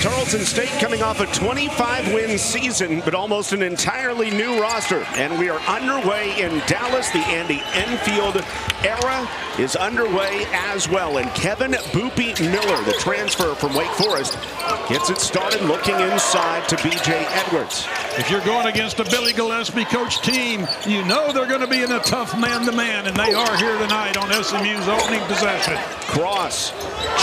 Tarleton State coming off a 25-win season, but almost an entirely new roster. And we are underway in Dallas. The Andy Enfield era is underway as well. And Kevin Boopie Miller, the transfer from Wake Forest, gets it started looking inside to B.J. Edwards. If you're going against a Billy Gillespie coach team, you know they're going to be in a tough man-to-man, and they are here tonight on SMU's opening possession. Cross,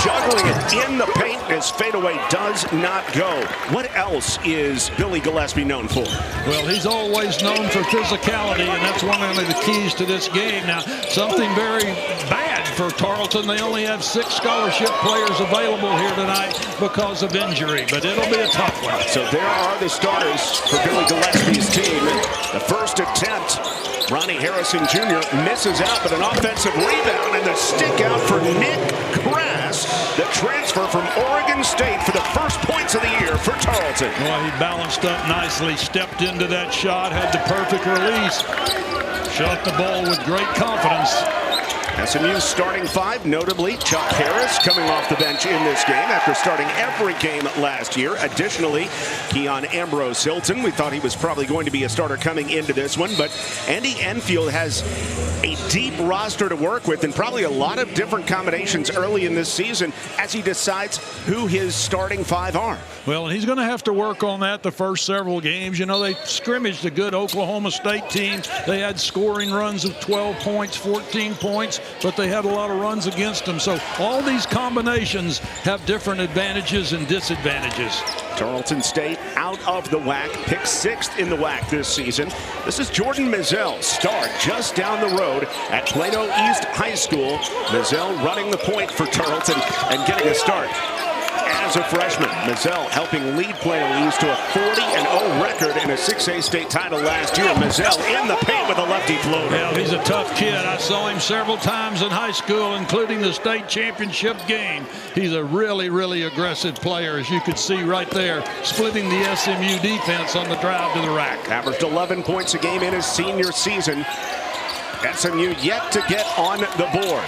juggling it in the paint as fadeaway does not go. What else is Billy Gillespie known for? Well, he's always known for physicality, and that's one of the keys to this game. Now, something very bad for Tarleton. They only have 6 scholarship players available here tonight because of injury, but it'll be a tough one. So there are the starters for Billy Gillespie's team. The first attempt, Ronnie Harrison Jr. misses out, but an offensive rebound and the stick out for Nick Krass, the transfer from Oregon State for the first points of the year for Tarleton. Well, he balanced up nicely, stepped into that shot, had the perfect release, shot the ball with great confidence. SMU's starting 5, notably Chuck Harris coming off the bench in this game after starting every game last year. Additionally, Keon Ambrose Hilton. We thought he was probably going to be a starter coming into this one, but Andy Enfield has a deep roster to work with and probably a lot of different combinations early in this season as he decides who his starting 5 are. Well, he's going to have to work on that the first several games. You know, they scrimmaged a good Oklahoma State team. They had scoring runs of 12 points, 14 points, but they had a lot of runs against them. So all these combinations have different advantages and disadvantages. Tarleton State out of the WAC, picked 6th in the WAC this season. This is Jordan Mizell, start just down the road at Plano East High School. Mizell running the point for Tarleton and getting a start as a freshman. Mizell helping lead Plano East to a 40-0 record in a 6A state title last year. Mizell in the paint with a lefty floater. Well, he's a tough kid. I saw him several times in high school, including the state championship game. He's a really, really aggressive player, as you could see right there, splitting the SMU defense on the drive to the rack. Averaged 11 points a game in his senior season. SMU yet to get on the board.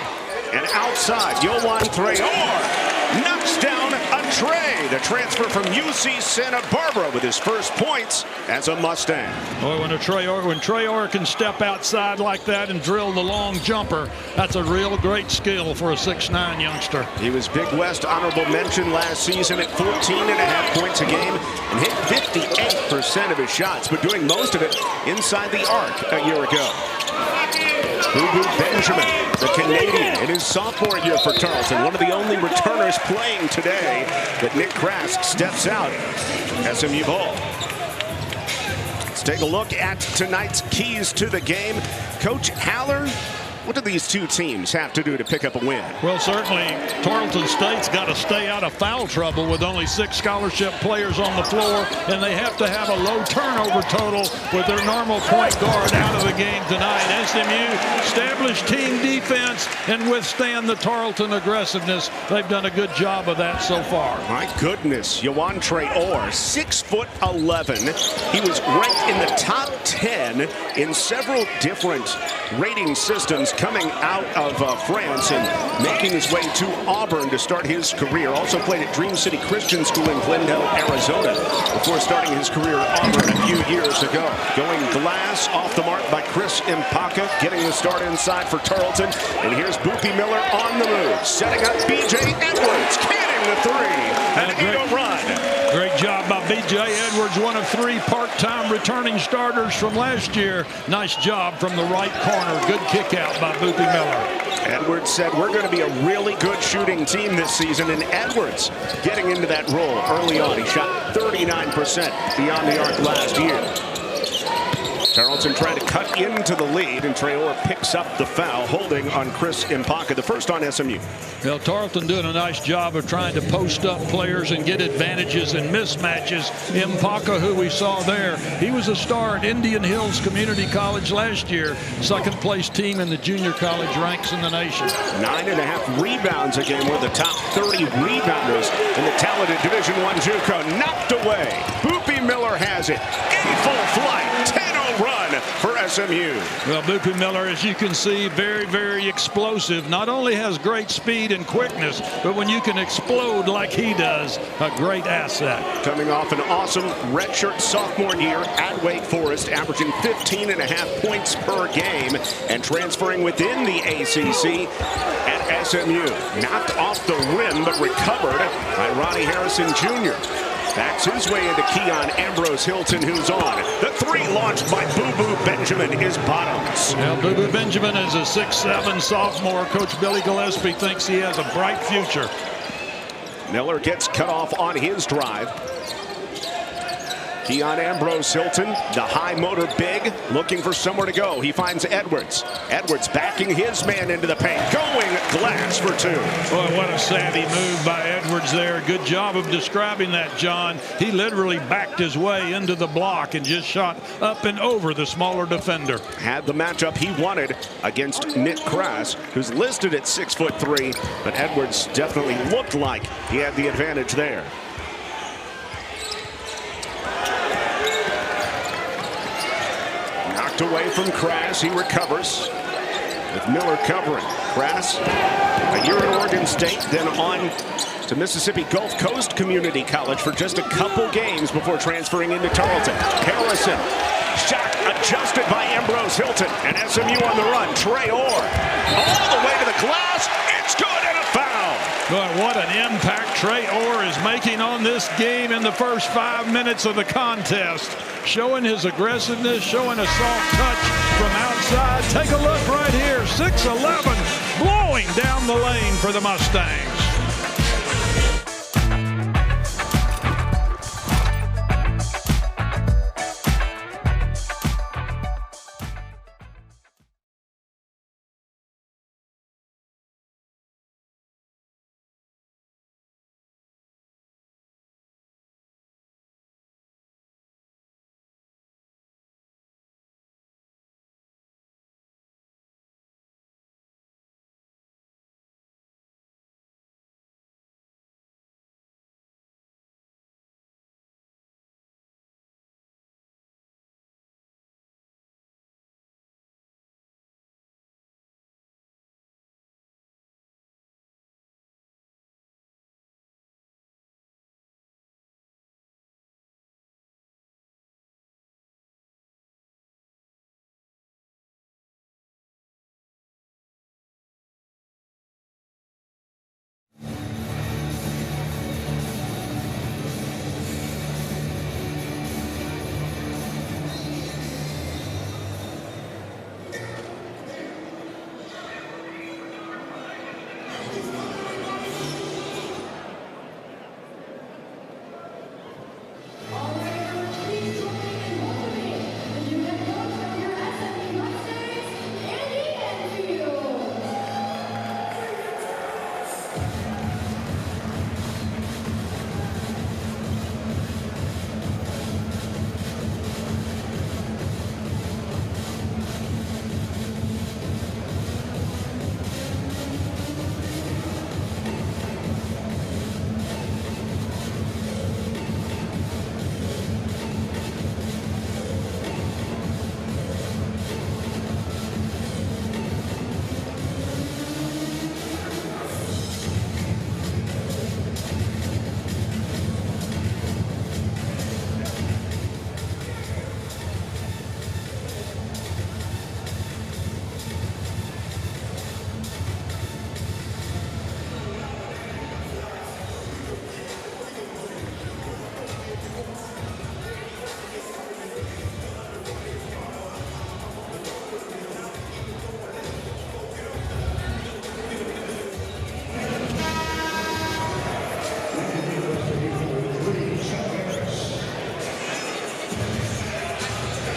And outside, Yohan Traore knocks down a tray. The transfer from UC Santa Barbara with his first points as a Mustang. Boy, when Traore can step outside like that and drill the long jumper, that's a real great skill for a 6'9" youngster. He was Big West honorable mention last season at 14.5 points a game and hit 58% of his shots, but doing most of it inside the arc a year ago. Ubu Benjamin, the Canadian, in his sophomore year for Tarleton, one of the only returners playing today, but Nick Krass steps out. SMU ball. Let's take a look at tonight's keys to the game. Coach Haller, what do these two teams have to do to pick up a win? Well, certainly Tarleton State's got to stay out of foul trouble with only 6 scholarship players on the floor, and they have to have a low turnover total with their normal point guard out of the game tonight. SMU establish team defense and withstand the Tarleton aggressiveness. They've done a good job of that so far. My goodness, Yohan Traore, 6'11". He was ranked in the top 10 in several different rating systems coming out of France and making his way to Auburn to start his career. Also played at Dream City Christian School in Glendale, Arizona, before starting his career at Auburn a few years ago. Going glass off the mark by Chris Mpaka, getting the start inside for Tarleton. And here's Boopie Miller on the move, setting up B.J. Edwards, canning the 3, and a run. Great job by B.J. Edwards, one of 3 part-time returning starters from last year. Nice job from the right corner. Good kick out by Boopie Miller. Edwards said, we're going to be a really good shooting team this season, and Edwards getting into that role early on. He shot 39% beyond the arc last year. Tarleton trying to cut into the lead, and Traore picks up the foul, holding on Chris Mpaka, the first on SMU. Well, Tarleton doing a nice job of trying to post up players and get advantages and mismatches. Mpaka, who we saw there, he was a star at Indian Hills Community College last year, 2nd place team in the junior college ranks in the nation. 9.5 rebounds a game, one of the top 30 rebounders in the talented Division I JUCO. Knocked away. Boopie Miller has it in full flight. 10 3-0 run for SMU. Well, Boopie Miller, as you can see, very, very explosive. Not only has great speed and quickness, but when you can explode like he does, a great asset. Coming off an awesome redshirt sophomore year at Wake Forest, averaging 15.5 points per game, and transferring within the ACC at SMU. Knocked off the rim, but recovered by Ronnie Harrison Jr. Backs his way into Keon Ambrose Hilton, who's on. The three launched by Boo Boo Benjamin is bottoms. Well, Boo Boo Benjamin is a 6'7" sophomore. Coach Billy Gillespie thinks he has a bright future. Miller gets cut off on his drive. Keon Ambrose Hilton, the high motor big, looking for somewhere to go. He finds Edwards. Edwards backing his man into the paint. Going glass for two. Boy, what a savvy move by Edwards there. Good job of describing that, John. He literally backed his way into the block and just shot up and over the smaller defender. Had the matchup he wanted against Nick Krass, who's listed at 6'3", but Edwards definitely looked like he had the advantage there. Away from Krass, he recovers with Miller covering. Krass, a year at Oregon State, then on to Mississippi Gulf Coast Community College for just a couple games before transferring into Tarleton. Harrison, shot adjusted by Ambrose Hilton, and SMU on the run. Trey Orr, all the way to the glass. It's good, and a foul. Boy, what an impact Trey Orr is making on this game in the first 5 minutes of the contest. Showing his aggressiveness, showing a soft touch from outside. Take a look right here, 6'11", blowing down the lane for the Mustangs.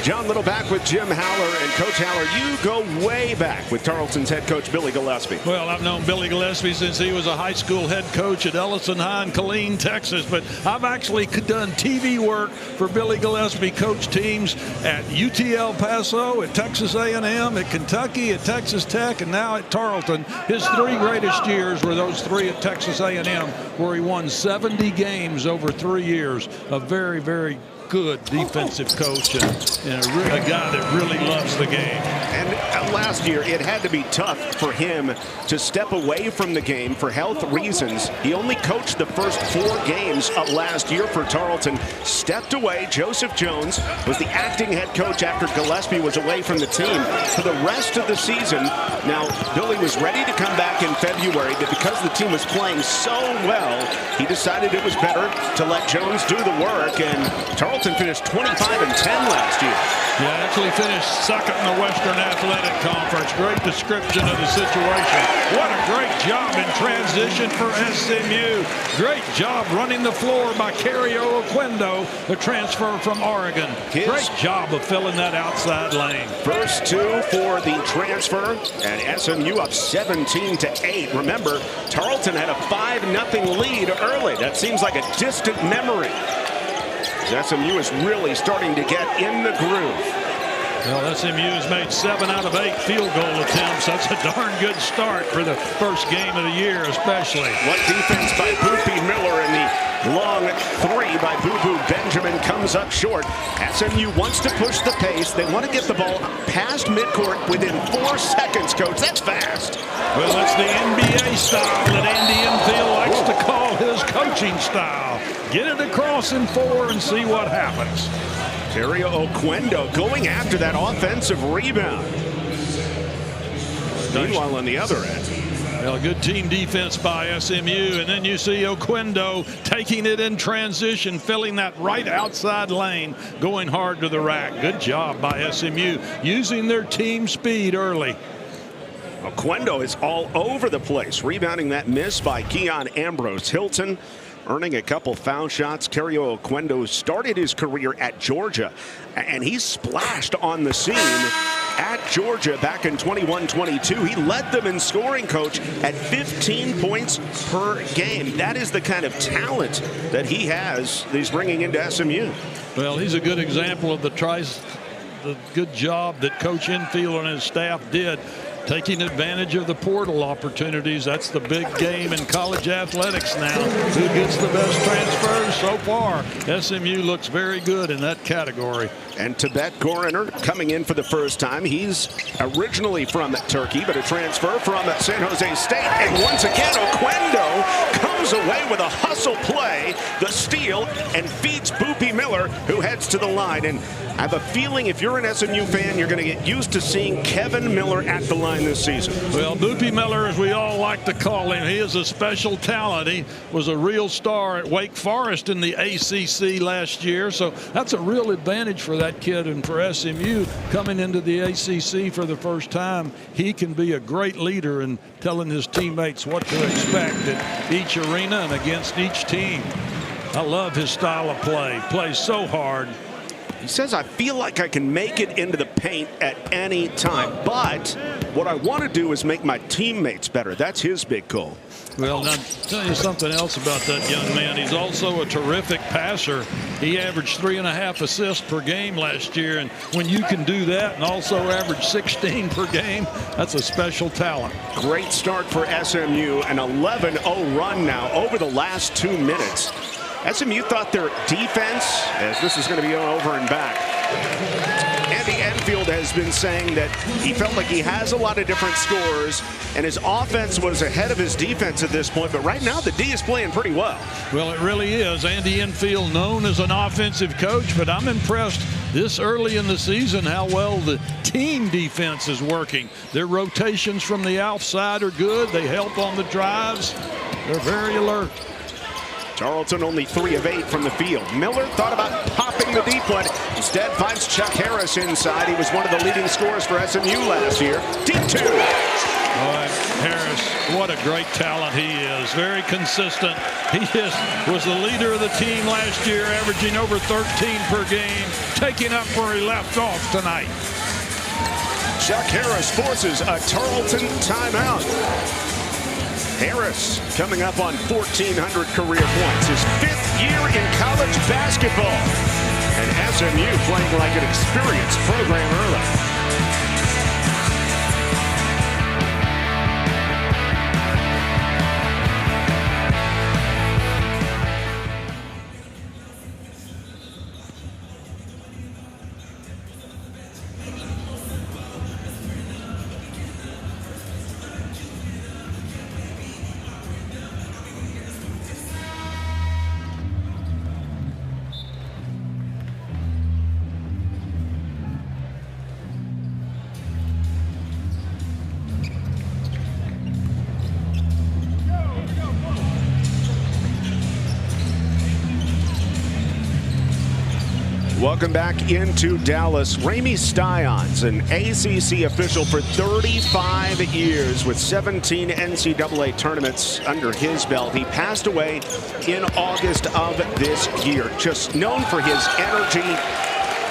John Little back with Jim Haller. And Coach Haller, you go way back with Tarleton's head coach Billy Gillespie. Well, I've known Billy Gillespie since he was a high school head coach at Ellison High in Killeen, Texas. But I've actually done TV work for Billy Gillespie, coach teams at UT El Paso, at Texas A&M, at Kentucky, at Texas Tech, and now at Tarleton. His three greatest years were those three at Texas A&M, where he won 70 games over 3 years. A very, very good defensive coach and a guy that really loves the game. And last year, it had to be tough for him to step away from the game for health reasons. He only coached the first 4 games of last year for Tarleton. Stepped away. Joseph Jones was the acting head coach after Gillespie was away from the team for the rest of the season. Now, Billy was ready to come back in February, but because the team was playing so well, he decided it was better to let Jones do the work, and Tarleton finished 25-10 last year. Yeah, actually finished second in the Western Athletic Conference. Great description of the situation. What a great job in transition for SMU. Great job running the floor by Kario Oquendo, the transfer from Oregon. Great job of filling that outside lane. First 2 for the transfer, and SMU up 17-8. Remember, Tarleton had a 5-0 lead early. That seems like a distant memory. SMU is really starting to get in the groove. Well, SMU has made 7 out of 8 field goal attempts. That's a darn good start for the first game of the year, especially. What defense by Boopie Miller, and the long 3 by Boo Benjamin comes up short. SMU wants to push the pace. They want to get the ball past midcourt within 4 seconds, Coach. That's fast. Well, that's the NBA style that Andy Enfield likes to call his coaching style. Get it across in 4 and see what happens. Kario Oquendo going after that offensive rebound. Meanwhile, on the other end. Well, good team defense by SMU, and then you see Oquendo taking it in transition, filling that right outside lane, going hard to the rack. Good job by SMU, using their team speed early. Oquendo is all over the place, rebounding that miss by Keon Ambrose Hilton, earning a couple foul shots. Kario Oquendo started his career at Georgia, and he splashed on the scene at Georgia back in 21-22. He led them in scoring, Coach, at 15 points per game. That is the kind of talent that he has that he's bringing into SMU. Well, he's a good example of the good job that Coach Enfield and his staff did, taking advantage of the portal opportunities. That's the big game in college athletics now. Who gets the best transfers so far? SMU looks very good in that category. And Tibet Goriner coming in for the first time. He's originally from Turkey, but a transfer from San Jose State. And once again, Oquendo comes away with a hustle play, the steal, and feeds Boopie Miller, who heads to the line. And I have a feeling if you're an SMU fan, you're going to get used to seeing Kevin Miller at the line this season. Well, Boopie Miller, as we all like to call him, he is a special talent. He was a real star at Wake Forest in the ACC last year, so that's a real advantage for that kid. And for SMU coming into the ACC for the first time, he can be a great leader in telling his teammates what to expect at each arena and against each team. I love his style of play. Plays so hard. He says, I feel like I can make it into the paint at any time, but what I want to do is make my teammates better. That's his big goal. Well, now, I'll tell you something else about that young man. He's also a terrific passer. He averaged 3.5 assists per game last year, and when you can do that and also average 16 per game, that's a special talent. Great start for SMU, an 11-0 run now over the last 2 minutes. SMU thought their defense, as this is going to be over and back. Andy Enfield has been saying that he felt like he has a lot of different scorers, and his offense was ahead of his defense at this point. But right now, the D is playing pretty well. Well, it really is. Andy Enfield, known as an offensive coach, but I'm impressed this early in the season how well the team defense is working. Their rotations from the outside are good. They help on the drives. They're very alert. Tarleton only 3 of 8 from the field. Miller thought about popping the deep one. Instead finds Chuck Harris inside. He was one of the leading scorers for SMU last year. Deep 2. Boy, Harris, what a great talent he is. Very consistent. He was the leader of the team last year, averaging over 13 per game, taking up where he left off tonight. Chuck Harris forces a Tarleton timeout. Harris coming up on 1,400 career points, his 5th year in college basketball. And SMU playing like an experienced program early. Welcome back into Dallas. Ramey Styons, an ACC official for 35 years with 17 NCAA tournaments under his belt. He passed away in August of this year. Just known for his energy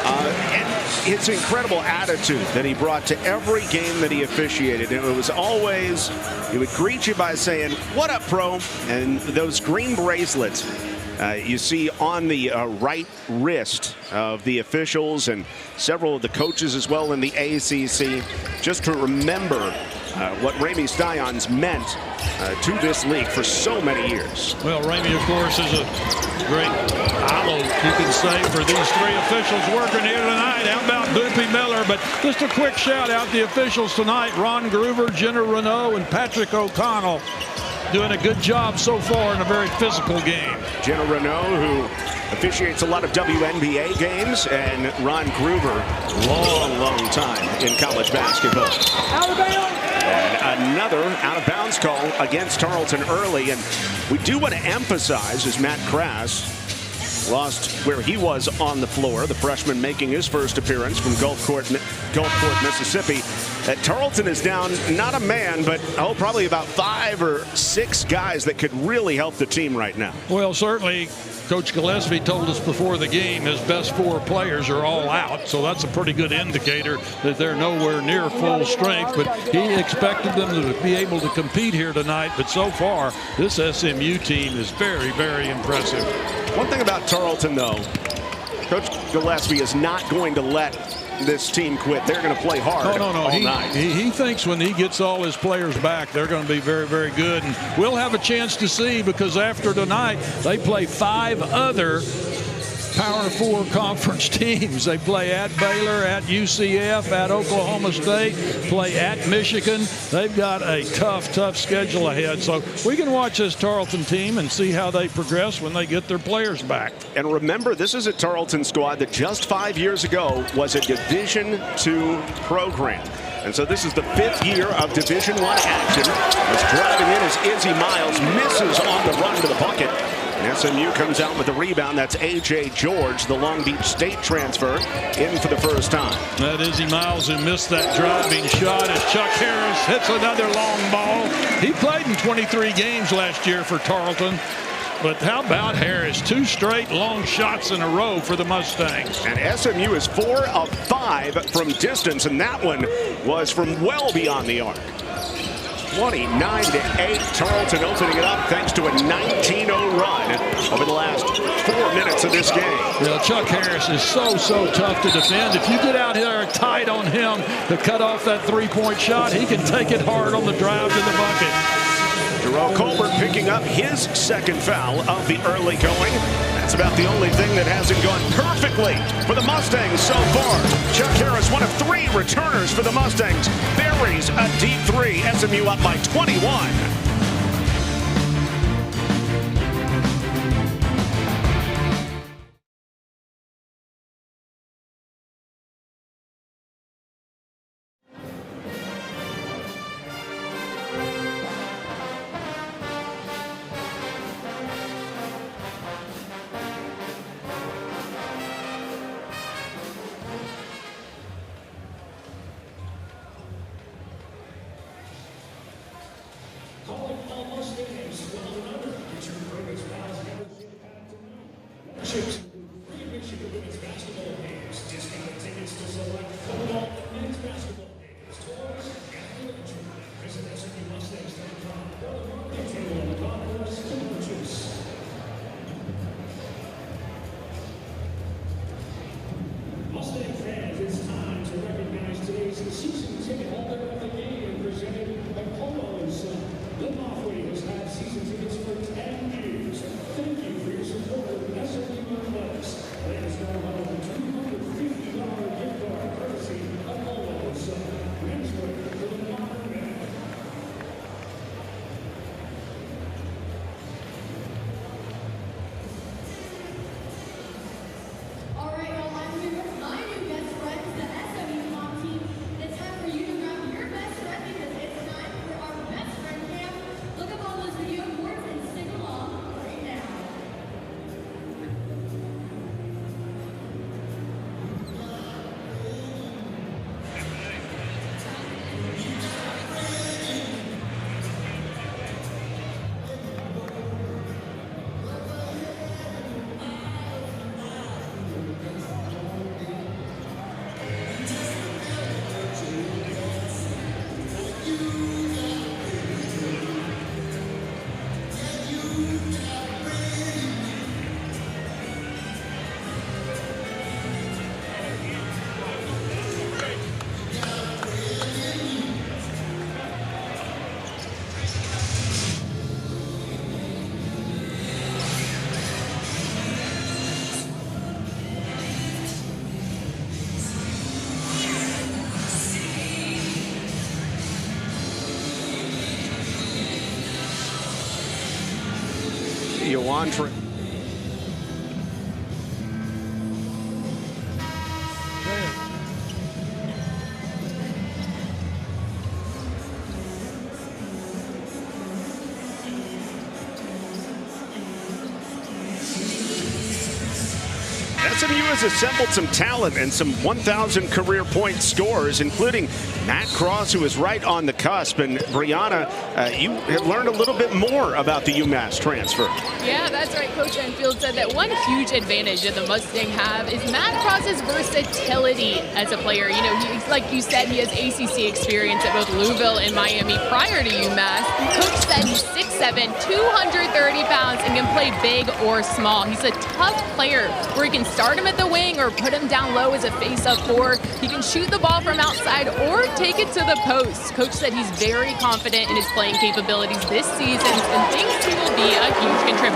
and his incredible attitude that he brought to every game that he officiated. And it was always, he would greet you by saying, "What up, pro?" And those green bracelets you see on the right wrist of the officials and several of the coaches as well in the ACC, just to remember what Ramey Styons meant to this league for so many years. Well, Ramey, of course, is a great aloe, you can say, for these three officials working here tonight. How about Boopie Miller? But just a quick shout out the officials tonight: Ron Groover, Jenna Renault, and Patrick O'Connell, doing a good job so far in a very physical game. Jenna Renault, who officiates a lot of WNBA games, and Ron Groover, long time in college basketball. And another out-of-bounds call against Tarleton early. And we do want to emphasize, as Matt Crass lost where he was on the floor, the freshman making his first appearance from Gulfport, Mississippi, that Tarleton is down not a man, but probably about 5 or 6 guys that could really help the team right now. Well, certainly Coach Gillespie told us before the game his best 4 players are all out, so that's a pretty good indicator that they're nowhere near full strength. But he expected them to be able to compete here tonight. But so far, this SMU team is very, very impressive. One thing about Tarleton, though, Coach Gillespie is not going to let this team quit. They're going to play hard all night. He thinks when he gets all his players back, they're going to be very, very good. And we'll have a chance to see, because after tonight, they play 5 other Power 4 conference teams. They play at Baylor, at UCF, at Oklahoma State, play at Michigan. They've got a tough schedule ahead. So we can watch this Tarleton team and see how they progress when they get their players back. And remember, this is a Tarleton squad that just 5 years ago was a Division II program. And so this is the 5th year of Division I action. As driving in is Izzy Miles, misses on the run to the bucket. And SMU comes out with the rebound. That's A.J. George, the Long Beach State transfer, in for the first time. That Izzy Miles, who missed that driving shot, as Chuck Harris hits another long ball. He played in 23 games last year for Tarleton. But how about Harris? 2 straight long shots in a row for the Mustangs. And SMU is 4 of 5 from distance, and that one was from well beyond the arc. 29-8, Tarleton opening it up thanks to a 19-0 run over the last 4 minutes of this game. Well, Chuck Harris is so tough to defend. If you get out here tight on him to cut off that 3-point shot, he can take it hard on the drive to the bucket. Jerome Colbert picking up his 2nd foul of the early going. That's about the only thing that hasn't gone perfectly for the Mustangs so far. Chuck Harris, one of 3 returners for the Mustangs, buries a deep 3. SMU up by 21. $250 gift card courtesy of Oquendo. Yuan-Tre. SMU has assembled some talent and some 1,000 career point scorers, including Matt Cross, who is right on the cusp. And Brianna, you have learned a little bit more about the UMass transfer. Yeah, that's right. Coach Enfield said that one huge advantage that the Mustangs have is Matt Cross's versatility as a player. You know, he's, like you said, he has ACC experience at both Louisville and Miami prior to UMass. Coach said he's 6'7", 230 pounds, and can play big or small. He's a tough player where he can start him at the wing or put him down low as a face-up forward. He can shoot the ball from outside or take it to the post. Coach said he's very confident in his playing capabilities this season and thinks he will be a huge contributor.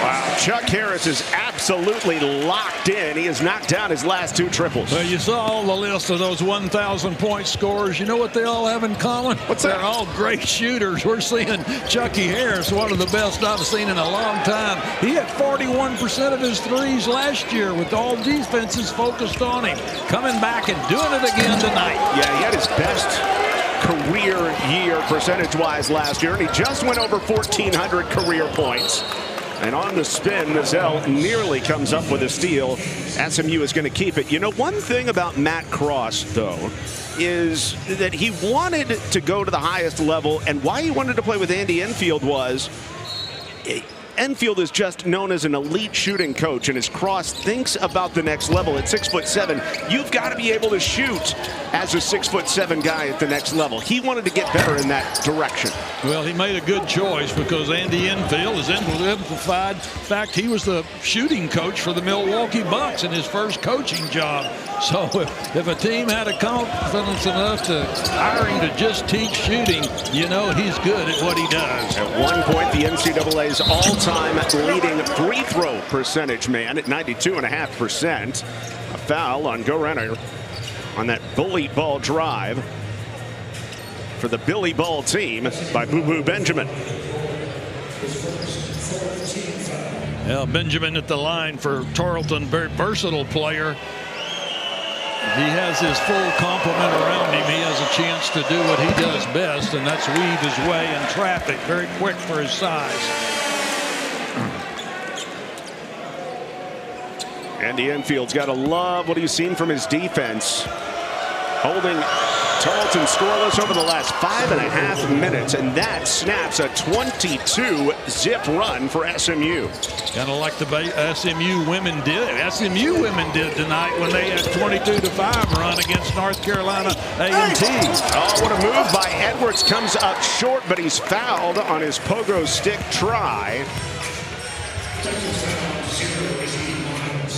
Wow, Chuck Harris is absolutely locked in. He has knocked down his last 2 triples. Well, you saw all the list of those 1,000-point scorers. You know what they all have in common? What's that? They're all great shooters. We're seeing Chucky Harris, one of the best I've seen in a long time. He had 41% of his threes last year with all defenses focused on him. Coming back and doing it again tonight. Yeah, he had his best career year percentage-wise last year, and he just went over 1,400 career points. And on the spin, Mizell nearly comes up with a steal. SMU is going to keep it. You know, one thing about Matt Cross, though, is that he wanted to go to the highest level, and why he wanted to play with Andy Enfield was Enfield is just known as an elite shooting coach, and as Cross thinks about the next level at 6'7", you've got to be able to shoot as a 6'7" guy at the next level. He wanted to get better in that direction. Well, he made a good choice because Andy Enfield has exemplified. In fact, he was the shooting coach for the Milwaukee Bucks in his first coaching job. So if a team had a confidence enough to hire him to just teach shooting, you know he's good at what he does. At one point, the NCAA's all-time leading free throw percentage man at 92.5%. A foul on Go Renner on that bully ball drive for the Billy Ball team by Boo Benjamin. Yeah, Benjamin at the line for Tarleton, very versatile player. He has his full complement around him. He has a chance to do what he does best, and that's weave his way in traffic. Very quick for his size. Andy Enfield's got to love what he's seen from his defense, holding Tarleton scoreless over the last 5.5 minutes, and that snaps a 22-zip run for SMU. Kind of like the SMU women did. SMU women did tonight when they had 22-5 run against North Carolina A&T. Oh, what a move by Edwards. Comes up short, but he's fouled on his pogo stick try.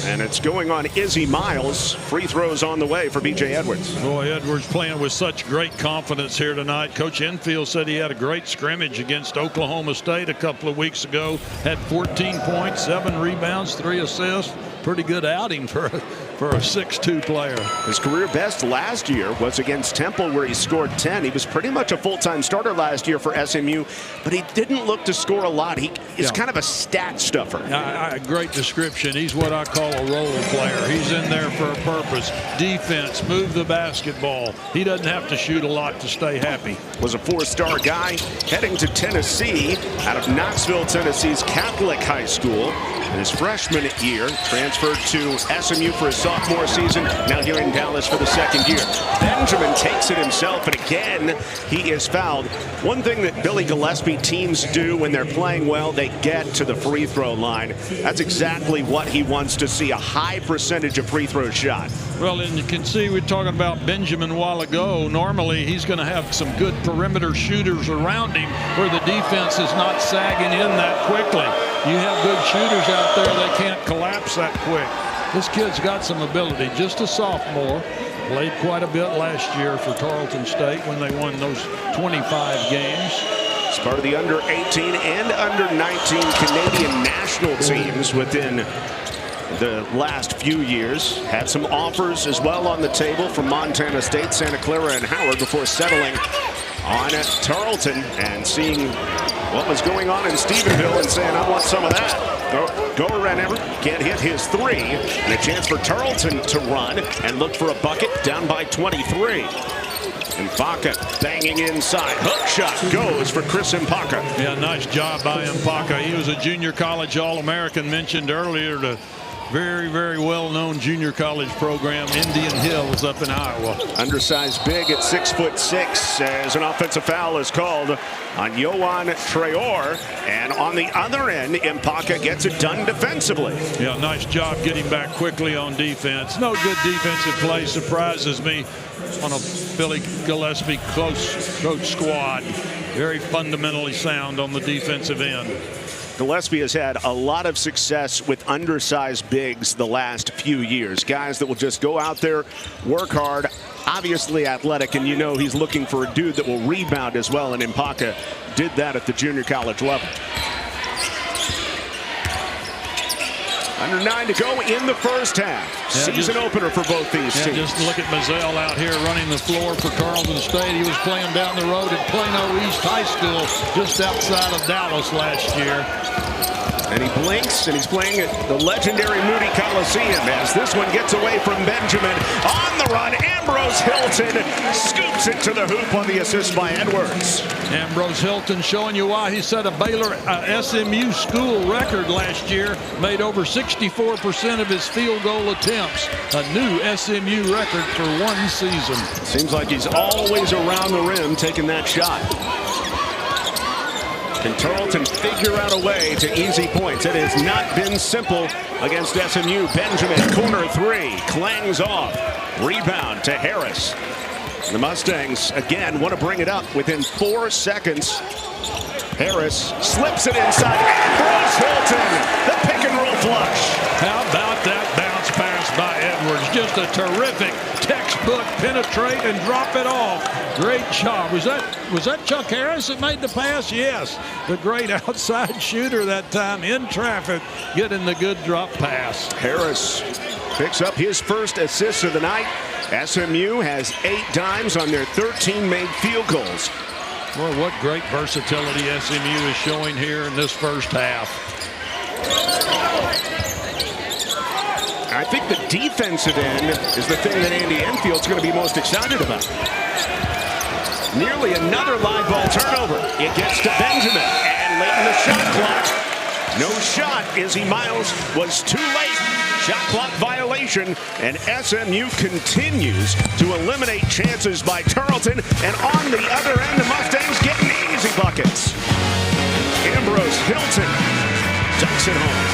And it's going on Izzy Miles. Free throws on the way for B.J. Edwards. Boy, Edwards playing with such great confidence here tonight. Coach Enfield said he had a great scrimmage against Oklahoma State a couple of weeks ago. Had 14 points, 7 rebounds, 3 assists. Pretty good outing for a 6'2" player. His career best last year was against Temple, where he scored 10. He was pretty much a full-time starter last year for SMU, but he didn't look to score a lot. He is kind of a stat stuffer. Great description. He's what I call a role player. He's in there for a purpose. Defense, move the basketball. He doesn't have to shoot a lot to stay happy. Was a 4-star guy heading to Tennessee out of Knoxville, Tennessee's Catholic High School. In his freshman year, transferred to SMU for his sophomore season, now here in Dallas for the 2nd year. Benjamin takes it himself, and again, he is fouled. One thing that Billy Gillespie teams do when they're playing well, they get to the free throw line. That's exactly what he wants to see, a high percentage of free throw shot. Well, and you can see we're talking about Benjamin a while ago. Normally, he's going to have some good perimeter shooters around him where the defense is not sagging in that quickly. You have good shooters out there, they can't collapse that quick. This kid's got some ability. Just a sophomore. Played quite a bit last year for Tarleton State when they won those 25 games. It's part of the under-18 and under-19 Canadian national teams within the last few years. Had some offers as well on the table from Montana State, Santa Clara, and Howard before settling on Tarleton and seeing what was going on in Stephenville and saying, I want some of that. Go around ever. Can't hit his three. And a chance for Tarleton to run and look for a bucket down by 23. Mpaka banging inside. Hook shot goes for Chris Mpaka. Yeah, nice job by Mpaka. He was a junior college All-American mentioned earlier. The very, very well-known junior college program, Indian Hills up in Iowa. Undersized big at 6'6", as an offensive foul is called on Yohan Traore. And on the other end, Mpaka gets it done defensively. Yeah, nice job getting back quickly on defense. No good defensive play surprises me on a Billy Gillespie close coach squad. Very fundamentally sound on the defensive end. Gillespie has had a lot of success with undersized bigs the last few years. Guys that will just go out there, work hard, obviously athletic, and you know he's looking for a dude that will rebound as well, and Mpaka did that at the junior college level. Under 9 to go in the first half. Yeah, season opener for both these teams. Just look at Mazzell out here running the floor for Tarleton State. He was playing down the road at Plano East High School just outside of Dallas last year. And he blinks, and he's playing at the legendary Moody Coliseum as this one gets away from Benjamin. On the run, Ambrose Hilton scoops it to the hoop on the assist by Edwards. Ambrose Hilton showing you why he set a Baylor SMU school record last year. Made over 64% of his field goal attempts. A new SMU record for one season. Seems like he's always around the rim taking that shot. Can Tarleton figure out a way to easy points? It has not been simple against SMU. Benjamin, corner three, clangs off. Rebound to Harris. The Mustangs, again, want to bring it up within 4 seconds. Harris slips it inside. Ambrose Hilton, the pick and roll flush. How about that bounce pass by Edwards? Just a terrific textbook penetrate and drop it off. Great job. Was that Chuck Harris that made the pass? Yes. The great outside shooter that time in traffic, getting the good drop pass. Harris picks up his first assist of the night. SMU has 8 dimes on their 13 made field goals. Well, what great versatility SMU is showing here in this first half. I think the defensive end is the thing that Andy Enfield's going to be most excited about. Nearly another live ball turnover. It gets to Benjamin, and late in the shot clock. No shot. Izzy Miles was too late. Shot clock violation, and SMU continues to eliminate chances by Tarleton. And on the other end, the Mustangs getting easy buckets. Ambrose Hilton ducks it home.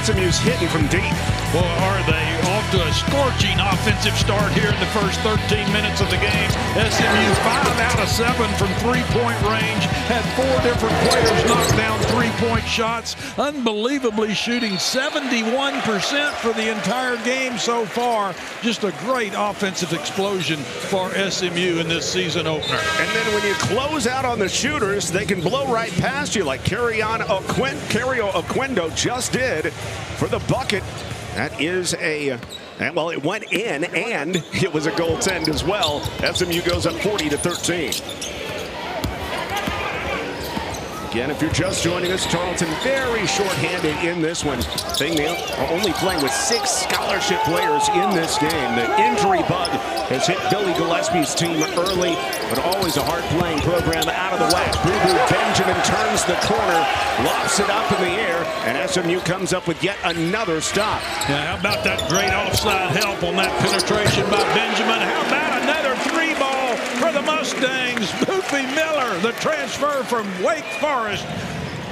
SMU's hitting from deep. Well, are they? Off to a scorching offensive start here in the first 13 minutes of the game. SMU 5 out of 7 from three-point range. Had 4 different players knock down three-point shots. Unbelievably shooting 71% for the entire game so far. Just a great offensive explosion for SMU in this season opener. And then when you close out on the shooters, they can blow right past you like Kario Oquendo just did for the bucket. That is well, it went in and it was a goaltend as well. SMU goes up 40-13. Again, if you're just joining us, Tarleton very short-handed in this one. They are only playing with 6 scholarship players in this game. The injury bug has hit Billy Gillespie's team early, but always a hard-playing program out of the West. Boopie Benjamin turns the corner, lofts it up in the air, and SMU comes up with yet another stop. Yeah, how about that great offside help on that penetration by Benjamin? How about another 3-ball for the Mustangs? Boopie Miller, the transfer from Wake Forest,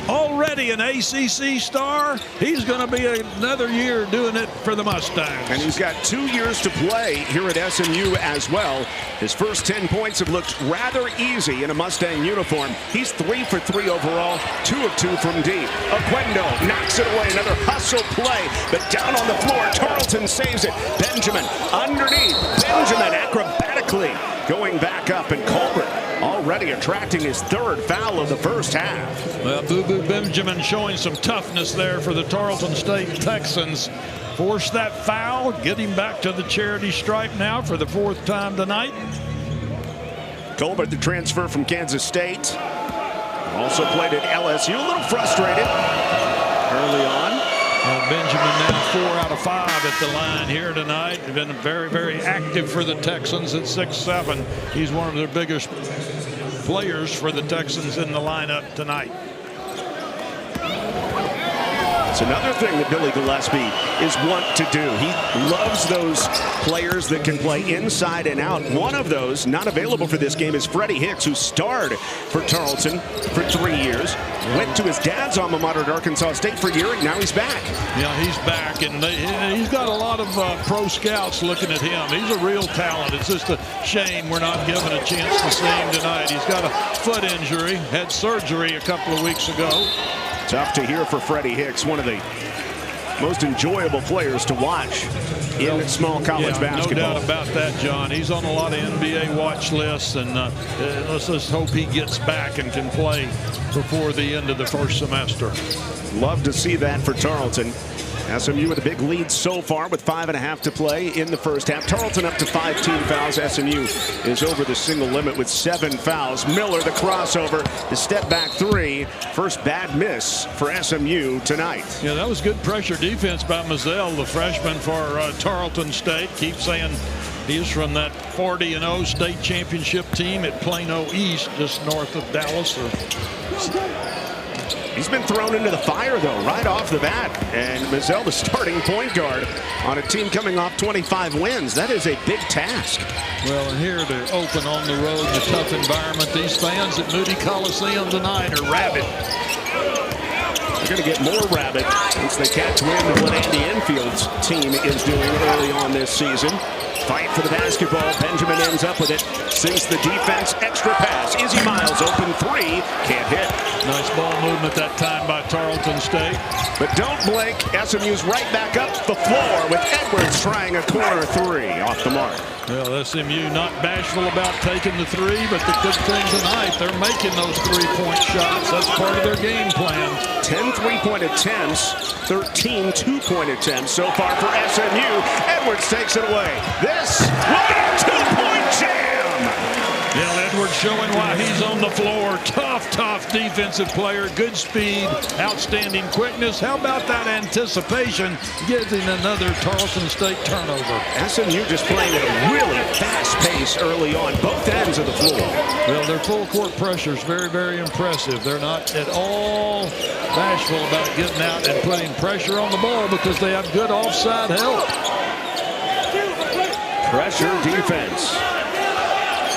already an ACC star. He's going to be another year doing it for the Mustangs. And he's got 2 years to play here at SMU as well. His first 10 points have looked rather easy in a Mustang uniform. He's 3 for 3 overall, 2 of 2 from deep. Oquendo knocks it away, another hustle play, but down on the floor, Tarleton saves it. Benjamin underneath, Benjamin acrobatically going back up, and Colbert already attracting his 3rd foul of the first half. Well, Boopie Benjamin showing some toughness there for the Tarleton State Texans. Force that foul, get him back to the charity stripe now for the 4th time tonight. Colbert, the transfer from Kansas State, also played at LSU. A little frustrated early on. Benjamin now 4 out of 5 at the line here tonight. Been very, very active for the Texans at 6'7". He's one of their biggest players for the Texans in the lineup tonight. It's another thing that Billy Gillespie is wont to do. He loves those players that can play inside and out. One of those not available for this game is Freddie Hicks, who starred for Tarleton for 3 years. Went to his dad's alma mater at Arkansas State for a year, and now he's back. Yeah, he's back, and he's got a lot of pro scouts looking at him. He's a real talent. It's just a shame we're not given a chance to see him tonight. He's got a foot injury, had surgery a couple of weeks ago. Tough to hear for Freddie Hicks, one of the most enjoyable players to watch in small college basketball. No doubt about that, John. He's on a lot of NBA watch lists, and let's just hope he gets back and can play before the end of the first semester. Love to see that for Tarleton. SMU with a big lead so far with 5.5 to play in the first half. Tarleton up to 5 team fouls. SMU is over the single limit with 7 fouls. Miller, the crossover, the step back 3. First bad miss for SMU tonight. Yeah, that was good pressure defense by Mazzell, the freshman for Tarleton State. Keep saying he's from that 40-0 state championship team at Plano East, just north of Dallas. He's been thrown into the fire, though, right off the bat. And Mazzell, the starting point guard on a team coming off 25 wins. That is a big task. Well, and here to open on the road in a tough environment, these fans at Moody Coliseum tonight are rabid. They're going to get more rabid once they catch wind of what Andy Enfield's team is doing early on this season. Fight for the basketball. Benjamin ends up with it. Sinks the defense. Extra pass. Izzy Miles open 3. Can't hit. Nice ball movement that time by Tarleton State. But don't blink. SMU's right back up the floor with Edwards trying a corner 3 off the mark. Well, SMU not bashful about taking the 3, but the good thing tonight, they're making those 3-point shots. That's part of their game plan. 10 3-point attempts, 13 2-point attempts so far for SMU. Edwards takes it away. This will be a 2-point jam. Yeah, Edwards showing why he's on the floor. Tough defensive player. Good speed, outstanding quickness. How about that anticipation, getting another Tarleton State turnover? SMU just playing at a really fast pace early on, both ends of the floor. Well, their full court pressure is very, very impressive. They're not at all bashful about getting out and putting pressure on the ball because they have good offside help. Pressure defense.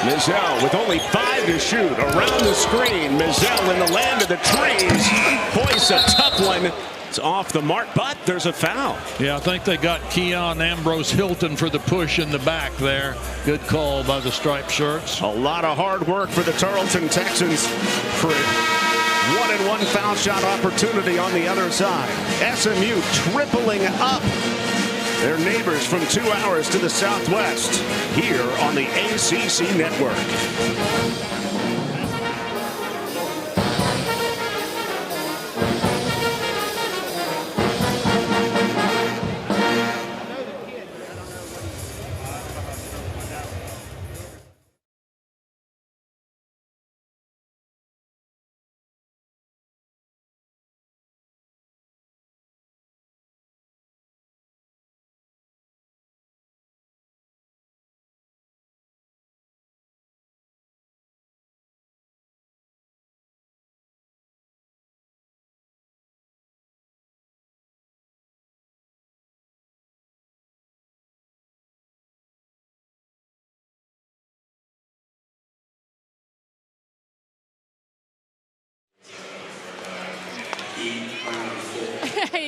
Mazzell with only 5 to shoot around the screen. Mazzell in the land of the trees. Hoists a tough one It's off the mark, but there's a foul. Yeah, I think they got Keon Ambrose Hilton for the push in the back there. Good call by the striped shirts. A lot of hard work for the Tarleton Texans for 1-and-1 foul shot opportunity on the other side. SMU tripling up their neighbors from 2 hours to the southwest here on the ACC network.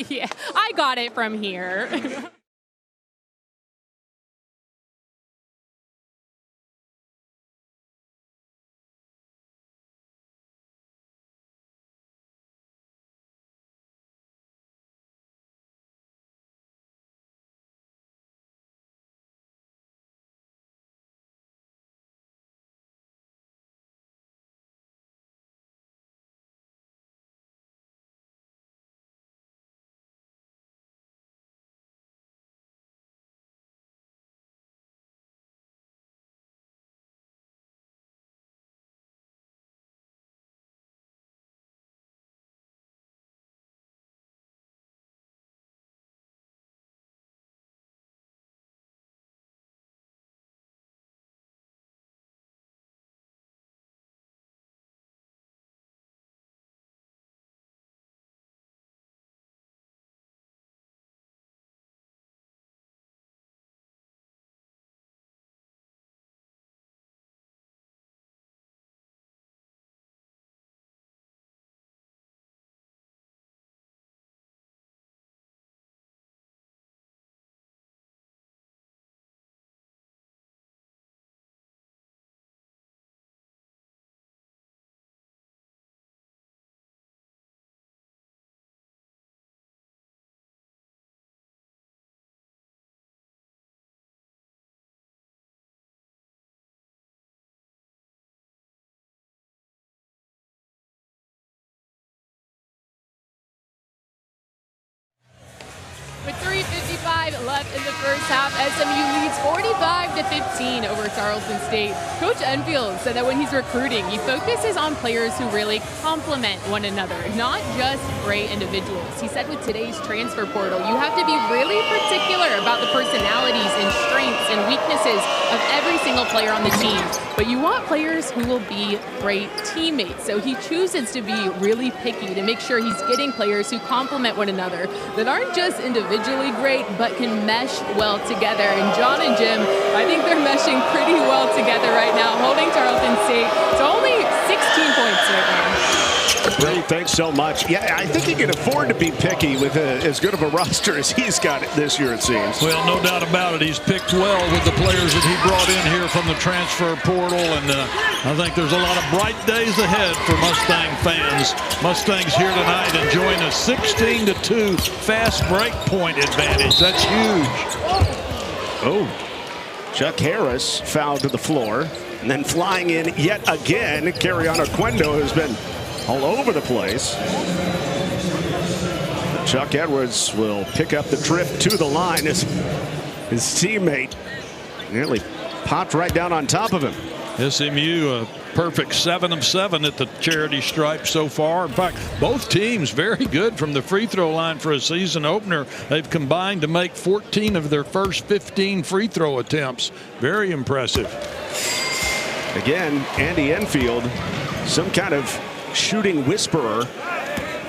Yeah, I got it from here. With 3:55 left in the first half, SMU leads 45-15 over Tarleton State. Coach Enfield said that when he's recruiting, he focuses on players who really complement one another, not just great individuals. He said with today's transfer portal, you have to be really particular about the personalities and strengths and weaknesses of every single player on the team. But you want players who will be great teammates. So he chooses to be really picky to make sure he's getting players who complement one another, that aren't just individually great, but can mesh well together. And John and Jim, I think they're meshing pretty well together right now, holding Tarleton State to only 16 points right now. Great, thanks so much. Yeah, I think he can afford to be picky with as good of a roster as he's got this year, it seems. Well, no doubt about it. He's picked well with the players that he brought in here from the transfer portal, and I think there's a lot of bright days ahead for Mustang fans. Mustangs here tonight enjoying a 16-2 fast break point advantage. That's huge. Oh, Chuck Harris fouled to the floor, and then flying in yet again, Kario Oquendo has been all over the place. Chuck Edwards will pick up the trip to the line as his teammate nearly popped right down on top of him. SMU a perfect 7 of 7 at the charity stripe so far. In fact, both teams very good from the free throw line for a season opener. They've combined to make 14 of their first 15 free throw attempts. Very impressive. Again, Andy Enfield, some kind of shooting whisperer,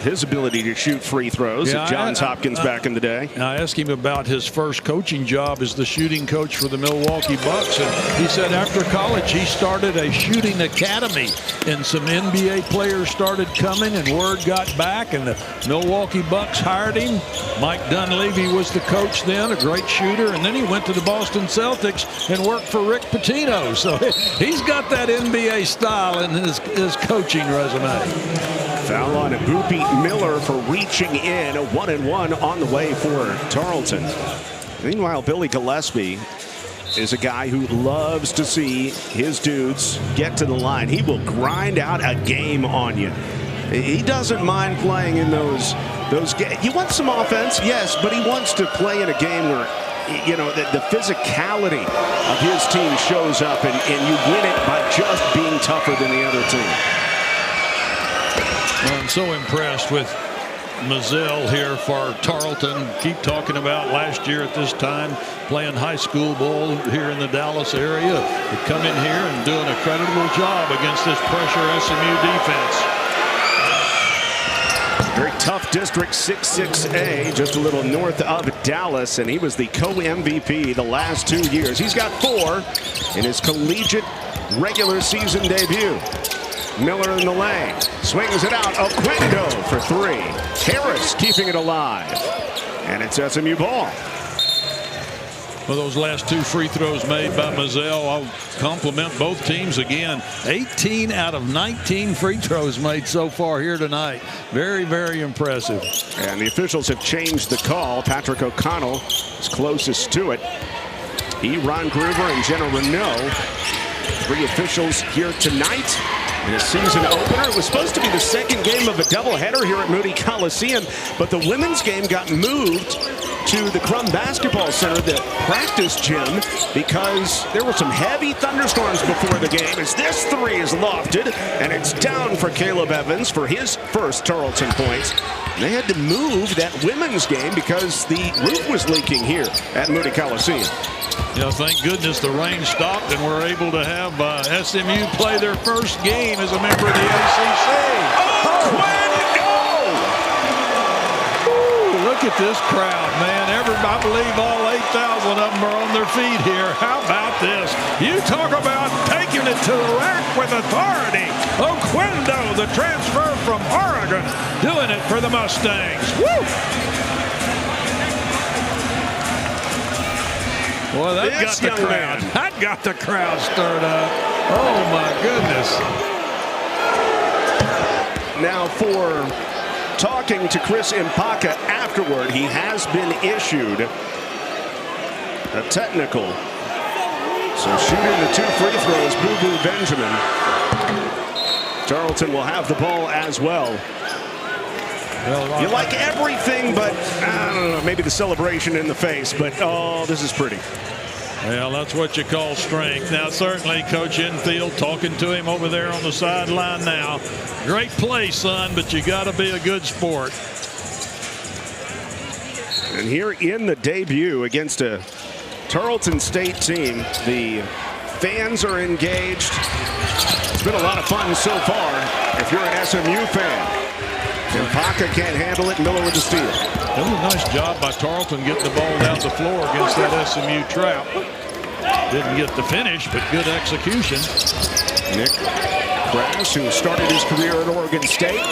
his ability to shoot free throws at Johns Hopkins back in the day. I asked him about his first coaching job as the shooting coach for the Milwaukee Bucks, and he said after college he started a shooting academy, and some NBA players started coming, and word got back, and the Milwaukee Bucks hired him. Mike Dunleavy was the coach then, a great shooter, and then he went to the Boston Celtics and worked for Rick Pitino. So he's got that NBA style in his coaching resume. Foul on Boopie Miller for reaching in. A 1-and-1 on the way for Tarleton. Meanwhile, Billy Gillespie is a guy who loves to see his dudes get to the line. He will grind out a game on you. He doesn't mind playing in those games. You want some offense, yes, but he wants to play in a game where, you know, the physicality of his team shows up, and you win it by just being tougher than the other team. Well, I'm so impressed with Mazzell here for Tarleton. Keep talking about last year at this time playing high school ball here in the Dallas area. To come in here and doing a creditable job against this pressure SMU defense. Very tough district, 6-6A, just a little north of Dallas, and he was the co-MVP the last 2 years. He's got 4 in his collegiate regular season debut. Miller in the lane, swings it out. Oquendo for 3. Harris keeping it alive, and it's SMU ball. Well, those last 2 free throws made by Mazzell, I'll compliment both teams again. 18 out of 19 free throws made so far here tonight. Very, very impressive. And the officials have changed the call. Patrick O'Connell is closest to it. Ron Groover and Jenna Renault, 3 officials here tonight. In a season opener, it was supposed to be the second game of a doubleheader here at Moody Coliseum, but the women's game got moved to the Crum Basketball Center, the practice gym, because there were some heavy thunderstorms before the game. As this 3 is lofted, and it's down for Caleb Evans for his first Tarleton points. They had to move that women's game because the roof was leaking here at Moody Coliseum. Yeah, thank goodness the rain stopped and we're able to have SMU play their first game as a member of the ACC. Look at this crowd, man. I believe all 8,000 of them are on their feet here. How about this? You talk about taking it to the rack with authority. Oquendo, the transfer from Oregon, doing it for the Mustangs. Woo! Boy, that got the crowd. That got the crowd stirred up. Oh, my goodness. Now for talking to Chris Impaka afterward, he has been issued a technical. So shooting the 2 free throws, Boo Benjamin. Tarleton will have the ball as well. Well, you like everything, but I don't know, maybe the celebration in the face, but oh, this is pretty. Well, that's what you call strength. Now, certainly, Coach Enfield talking to him over there on the sideline now. Great play, son, but you got to be a good sport. And here in the debut against a Tarleton State team, the fans are engaged. It's been a lot of fun so far if you're an SMU fan. Impaka can't handle it. Miller with the steal. That was a nice job by Tarleton getting the ball down the floor against that SMU trap. Didn't get the finish, but good execution. Nick Kraus, who started his career at Oregon State.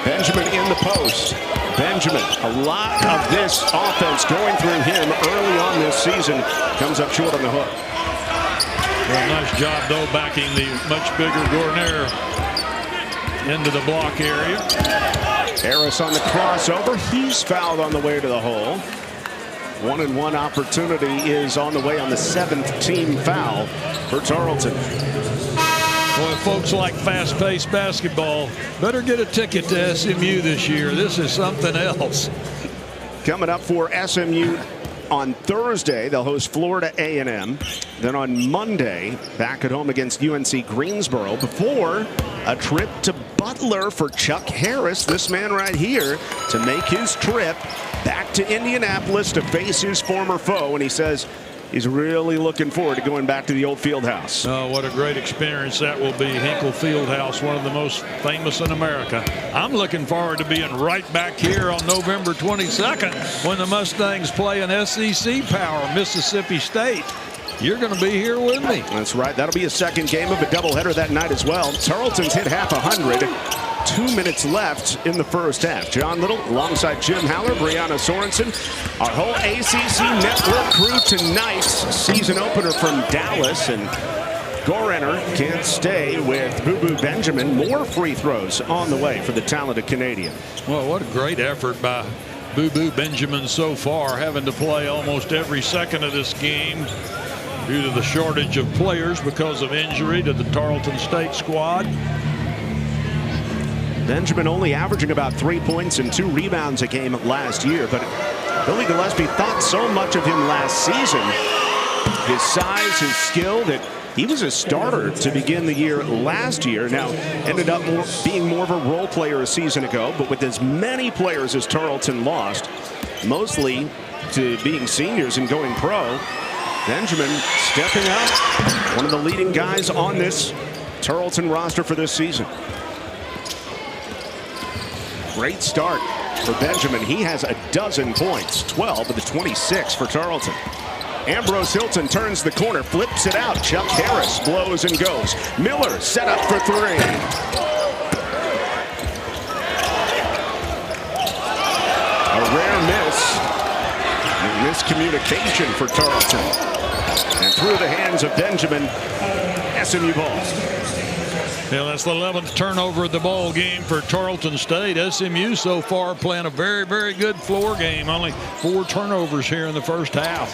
Benjamin in the post. Benjamin, a lot of this offense going through him early on this season. Comes up short on the hook. Well, nice job, though, backing the much bigger Gournaire into the block area. Harris on the crossover. He's fouled on the way to the hole. 1-and-1 opportunity is on the way on the 7th team foul for Tarleton. Boy, folks like fast-paced basketball better get a ticket to SMU this year. This is something else. Coming up for SMU on Thursday, they'll host Florida A&M. Then on Monday, back at home against UNC Greensboro before a trip to Butler for Chuck Harris, this man right here, to make his trip back to Indianapolis to face his former foe. And he says he's really looking forward to going back to the old field house. Oh, what a great experience that will be. Hinkle Fieldhouse, one of the most famous in America. I'm looking forward to being right back here on November 22nd when the Mustangs play an SEC power, Mississippi State. You're going to be here with me. That's right. That'll be a second game of a doubleheader that night as well. Tarleton's hit half 100. 2 minutes left in the first half. John Little alongside Jim Haller, Brianna Sorensen. Our whole ACC network crew tonight's season opener from Dallas. And Gorenner can't stay with Boo Benjamin. More free throws on the way for the talented Canadian. Well, what a great effort by Boo Benjamin so far, having to play almost every second of this game due to the shortage of players because of injury to the Tarleton State squad. Benjamin only averaging about 3 points and 2 rebounds a game last year, but Billy Gillespie thought so much of him last season, his size, his skill, that he was a starter to begin the year last year. Now ended up being more of a role player a season ago, but with as many players as Tarleton lost, mostly to being seniors and going pro, Benjamin stepping up, one of the leading guys on this Tarleton roster for this season. Great start for Benjamin. He has a dozen points, 12 of the 26 for Tarleton. Ambrose Hilton turns the corner, flips it out. Chuck Harris blows and goes. Miller set up for 3. A rare miss. And miscommunication for Tarleton. And through the hands of Benjamin, SMU ball. Yeah, that's the 11th turnover of the ball game for Tarleton State. SMU so far playing a very, very good floor game. Only 4 turnovers here in the first half.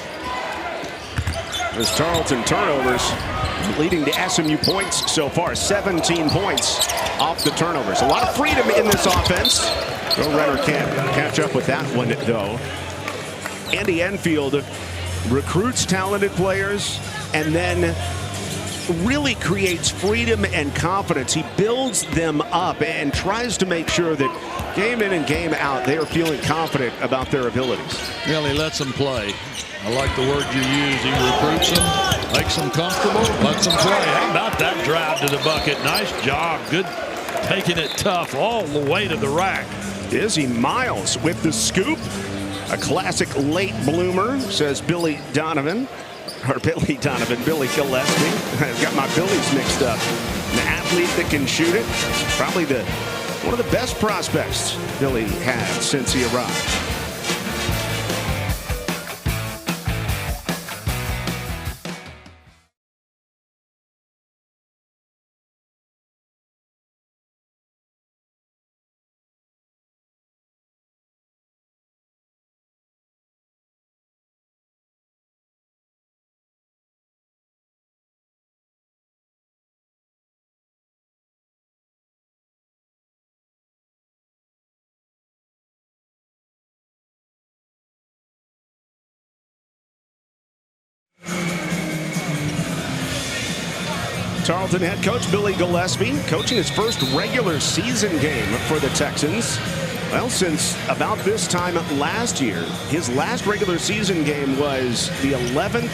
There's Tarleton turnovers leading to SMU points so far. 17 points off the turnovers. A lot of freedom in this offense. Renner can't catch up with that one, though. Andy Enfield recruits talented players and then really creates freedom and confidence. He builds them up and tries to make sure that game in and game out they are feeling confident about their abilities. Well, he lets them play. I like the word you use. He recruits them, makes them comfortable, lets them play. How about that drive to the bucket? Nice job. Good, taking it tough all the way to the rack. Izzy Miles with the scoop. A classic late bloomer, says Billy Donovan. Or Billy Donovan, Billy Gillespie. I've got my Billies mixed up. An athlete that can shoot it. Probably one of the best prospects Billy had since he arrived. Tarleton head coach Billy Gillespie coaching his first regular season game for the Texans. Well, since about this time last year, his last regular season game was the 11th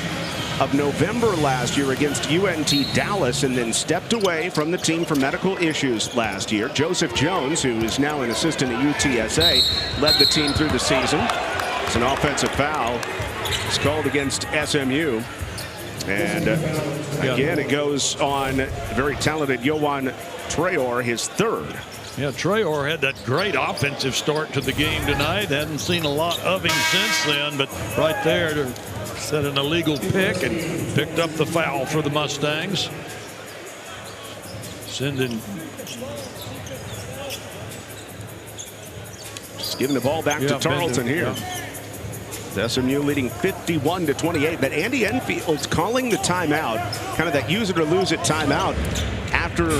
of November last year against UNT Dallas, and then stepped away from the team for medical issues last year. Joseph Jones, who is now an assistant at UTSA, led the team through the season. It's an offensive foul. It's called against SMU. And again, it goes on very talented Yohan Traore, his 3rd. Yeah, Traore had that great offensive start to the game tonight. Hadn't seen a lot of him since then, but right there set an illegal pick and picked up the foul for the Mustangs. Just giving the ball back to Tarleton here. SMU leading 51-28, but Andy Enfield's calling the timeout, kind of that use it or lose it timeout, after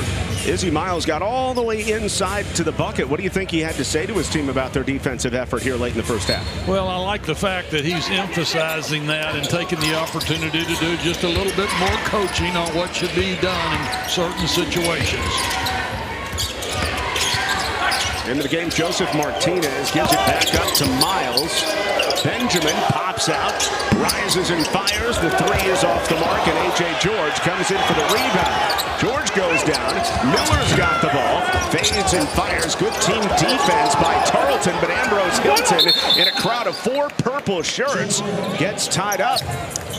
Izzy Miles got all the way inside to the bucket. What do you think he had to say to his team about their defensive effort here late in the first half? Well, I like the fact that he's emphasizing that and taking the opportunity to do just a little bit more coaching on what should be done in certain situations. Into the game, Joseph Martinez gives it back up to Miles. Benjamin pops out, rises and fires. The three is off the mark, and A.J. George comes in for the rebound. George goes down. Miller's got the ball. Fades and fires. Good team defense by Tarleton, but Ambrose Hilton, in a crowd of 4 purple shirts, gets tied up.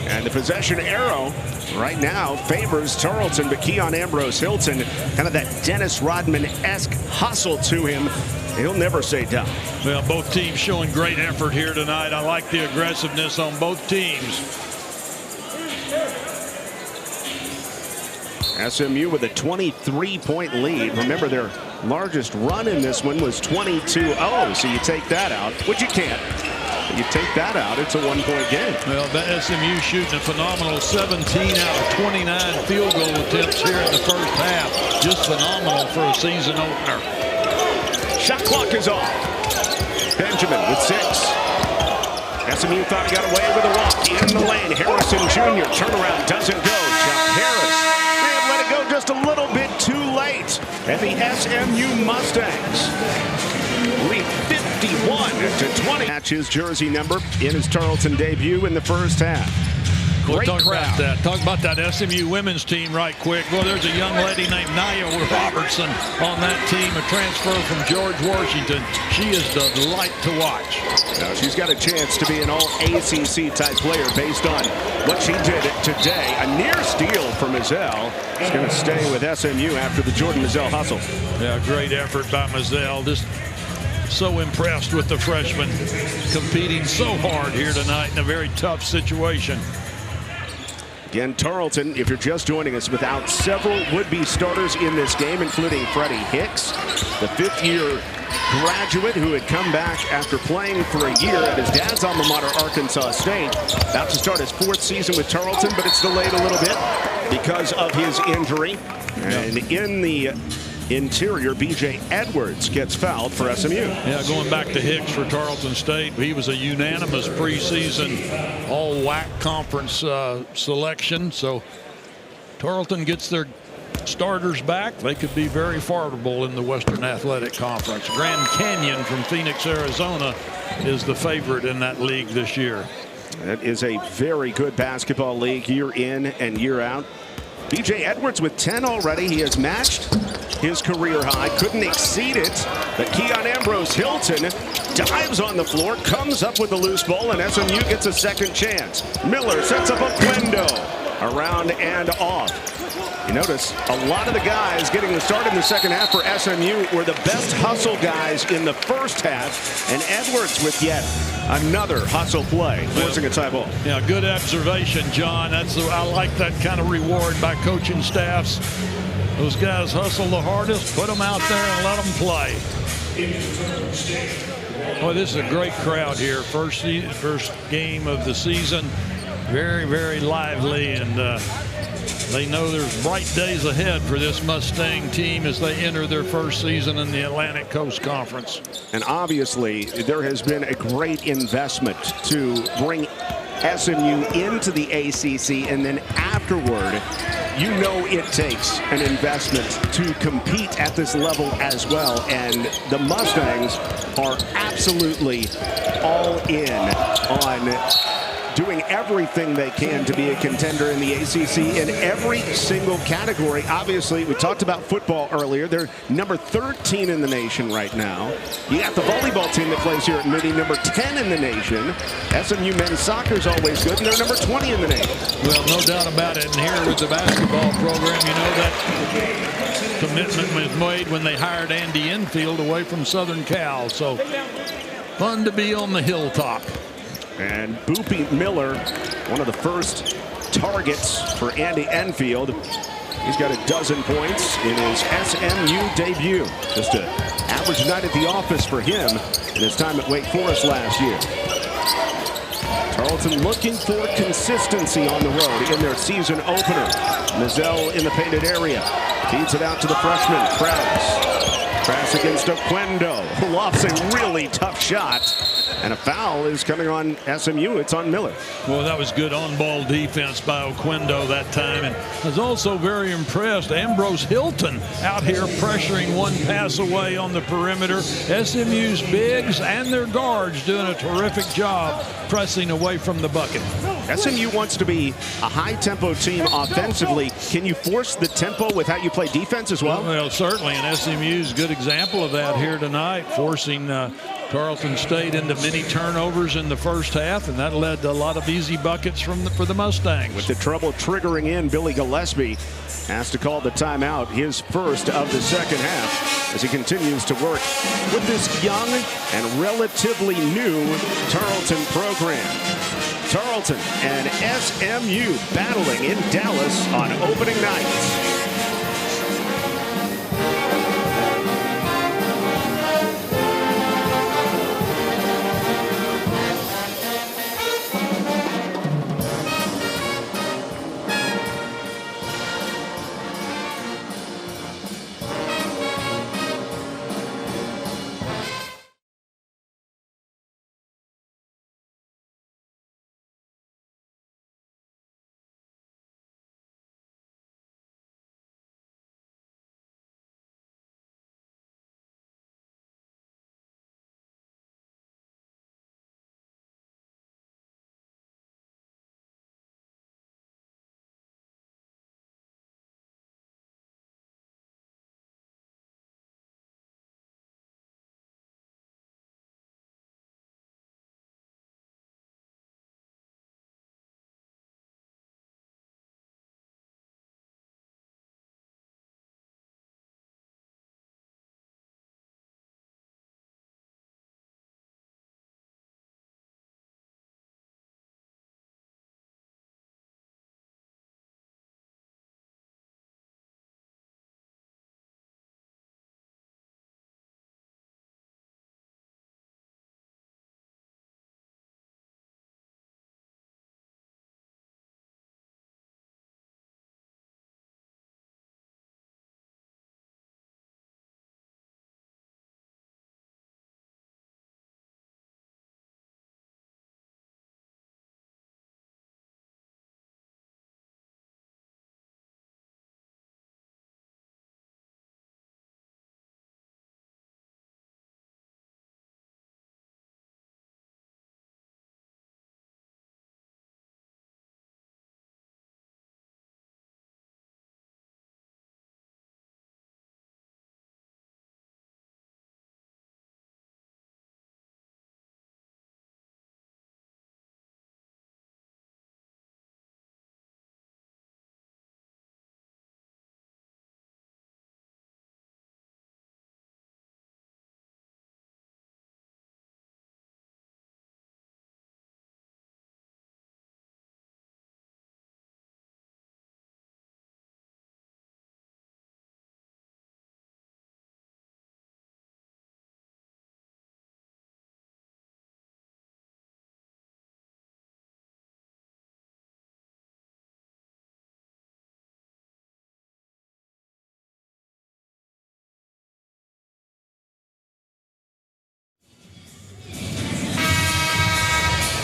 And the possession arrow right now favors Tarleton, but Keon Ambrose Hilton, kind of that Dennis Rodman-esque hustle to him. He'll never say done. Well, both teams showing great effort here tonight. I like the aggressiveness on both teams. SMU with a 23-point lead. Remember, their largest run in this one was 22-0, so you take that out, which you can't. You take that out, it's a 1-point game. Well, the SMU shooting a phenomenal 17 out of 29 field goal attempts here in the first half. Just phenomenal for a season opener. Shot clock is off. Benjamin with 6. SMU thought he got away with a walk. In the lane, Harrison Jr. Turnaround doesn't go. Chuck Harris may have let it go just a little bit too late. And the SMU Mustangs lead 51-20. Match his jersey number in his Tarleton debut in the first half. Great talk crowd. about that. Talk about that SMU women's team right quick. Well, there's a young lady named Nia Robertson on that team, a transfer from George Washington. She is the delight to watch. Now, she's got a chance to be an all-ACC type player based on what she did today. A near steal for Mizell. She's going to stay with SMU after the Jordan Mizell hustle. Yeah, great effort by Mizell. Just so impressed with the freshman, competing so hard here tonight in a very tough situation. Again, Tarleton, if you're just joining us, without several would-be starters in this game, including Freddie Hicks, the 5th-year graduate who had come back after playing for a year at his dad's alma mater, Arkansas State. About to start his 4th season with Tarleton, but it's delayed a little bit because of his injury. And in the interior, B.J. Edwards gets fouled for SMU. Yeah, going back to Hicks for Tarleton State, he was a unanimous preseason all-WAC conference selection. So Tarleton gets their starters back. They could be very formidable in the Western Athletic Conference. Grand Canyon from Phoenix, Arizona is the favorite in that league this year. That is a very good basketball league year in and year out. B.J. Edwards with 10 already. He has matched his career high, couldn't exceed it, but Keon Ambrose Hilton dives on the floor, comes up with the loose ball, and SMU gets a second chance. Miller sets up Oquendo, around and off. You notice a lot of the guys getting the start in the second half for SMU were the best hustle guys in the first half, and Edwards with yet another hustle play, forcing a tie ball. Yeah, good observation, John. I like that kind of reward by coaching staffs. Those guys hustle the hardest, put them out there and let them play. Boy, this is a great crowd here. First game of the season. Very, very lively, and they know there's bright days ahead for this Mustang team as they enter their first season in the Atlantic Coast Conference. And obviously, there has been a great investment to bring SMU into the ACC, and then afterward, you know it takes an investment to compete at this level as well. And the Mustangs are absolutely all in on doing everything they can to be a contender in the ACC in every single category. Obviously, we talked about football earlier. They're number 13 in the nation right now. You got the volleyball team that plays here at Moody, number 10 in the nation. SMU men's soccer is always good, and they're number 20 in the nation. Well, no doubt about it. And here with the basketball program, you know, that commitment was made when they hired Andy Enfield away from Southern Cal. So fun to be on the hilltop. And Boopie Miller, one of the first targets for Andy Enfield. He's got a dozen points in his SMU debut. Just an average night at the office for him in his time at Wake Forest last year. Tarleton looking for consistency on the road in their season opener. Mizell in the painted area. Feeds it out to the freshman, Krause. Pass against Oquendo, who lofts a really tough shot. And a foul is coming on SMU. It's on Miller. Well, that was good on-ball defense by Oquendo that time. And I was also very impressed. Ambrose Hilton out here pressuring one pass away on the perimeter. SMU's bigs and their guards doing a terrific job pressing away from the bucket. SMU wants to be a high-tempo team offensively. Can you force the tempo with how you play defense as well? Well, certainly, and SMU's a good example of that here tonight, forcing Tarleton State into many turnovers in the first half, and that led to a lot of easy buckets for the Mustangs. With the trouble triggering in, Billy Gillespie has to call the timeout, his first of the second half, as he continues to work with this young and relatively new Tarleton program. Tarleton and SMU battling in Dallas on opening night.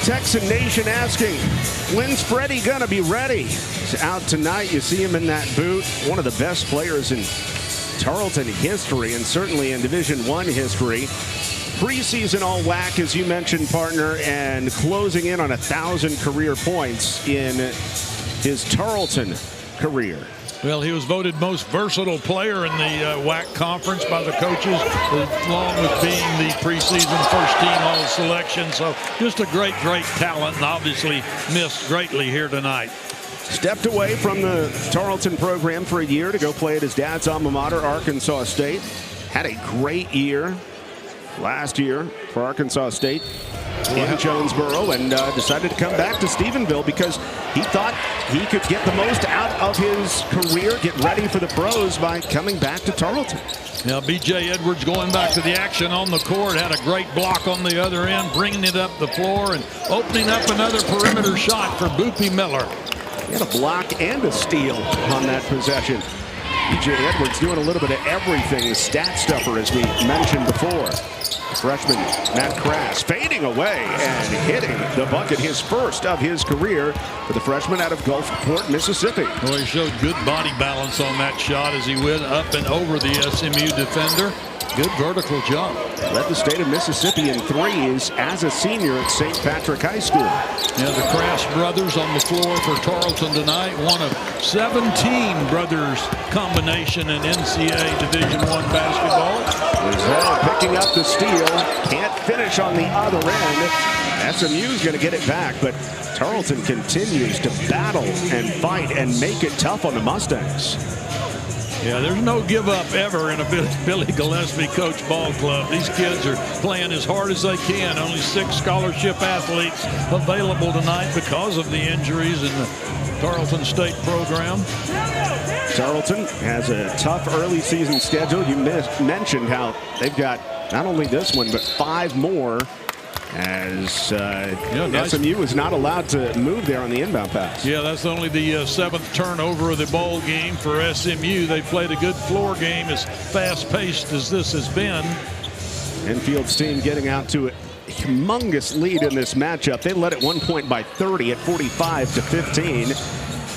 Texan Nation asking, when's Freddie gonna be ready? He's out tonight. You see him in that boot. One of the best players in Tarleton history, and certainly in Division I history. Preseason all WAC, as you mentioned, partner, and closing in on 1,000 career points in his Tarleton career. Well, he was voted most versatile player in the WAC conference by the coaches, along with being the preseason first-team all-selection. So just a great talent, and obviously missed greatly here tonight. Stepped away from the Tarleton program for a year to go play at his dad's alma mater, Arkansas State. Had a great year last year for Arkansas State in Jonesboro, and decided to come back to Stephenville because he thought he could get the most out of his career, get ready for the pros by coming back to Tarleton. Now, B.J. Edwards going back to the action on the court, had a great block on the other end, bringing it up the floor and opening up another perimeter shot for Boopie Miller. He had a block and a steal on that possession. B.J. Edwards doing a little bit of everything. The stat stuffer, as we mentioned before. Freshman Matt Crass fading away and hitting the bucket, his first of his career for the freshman out of Gulfport, Mississippi. Well, he showed good body balance on that shot as he went up and over the SMU defender. Good vertical jump. Led the state of Mississippi in threes as a senior at St. Patrick High School. Yeah, the Crass brothers on the floor for Tarleton tonight. One of 17 brothers combination in NCAA Division I basketball. Rizal picking up the steal. Can't finish on the other end. SMU's going to get it back, but Tarleton continues to battle and fight and make it tough on the Mustangs. Yeah, there's no give up ever in a Billy Gillespie coach ball club. These kids are playing as hard as they can. Only 6 scholarship athletes available tonight because of the injuries in the Tarleton State program. Tarleton has a tough early season schedule. You mentioned how they've got not only this one, but 5 more. As SMU is not allowed to move there on the inbound pass. Yeah, that's only the 7th turnover of the bowl game for SMU. They played a good floor game, as fast-paced as this has been. Enfield's team getting out to a humongous lead in this matchup. They led at one point by 30 at 45-15.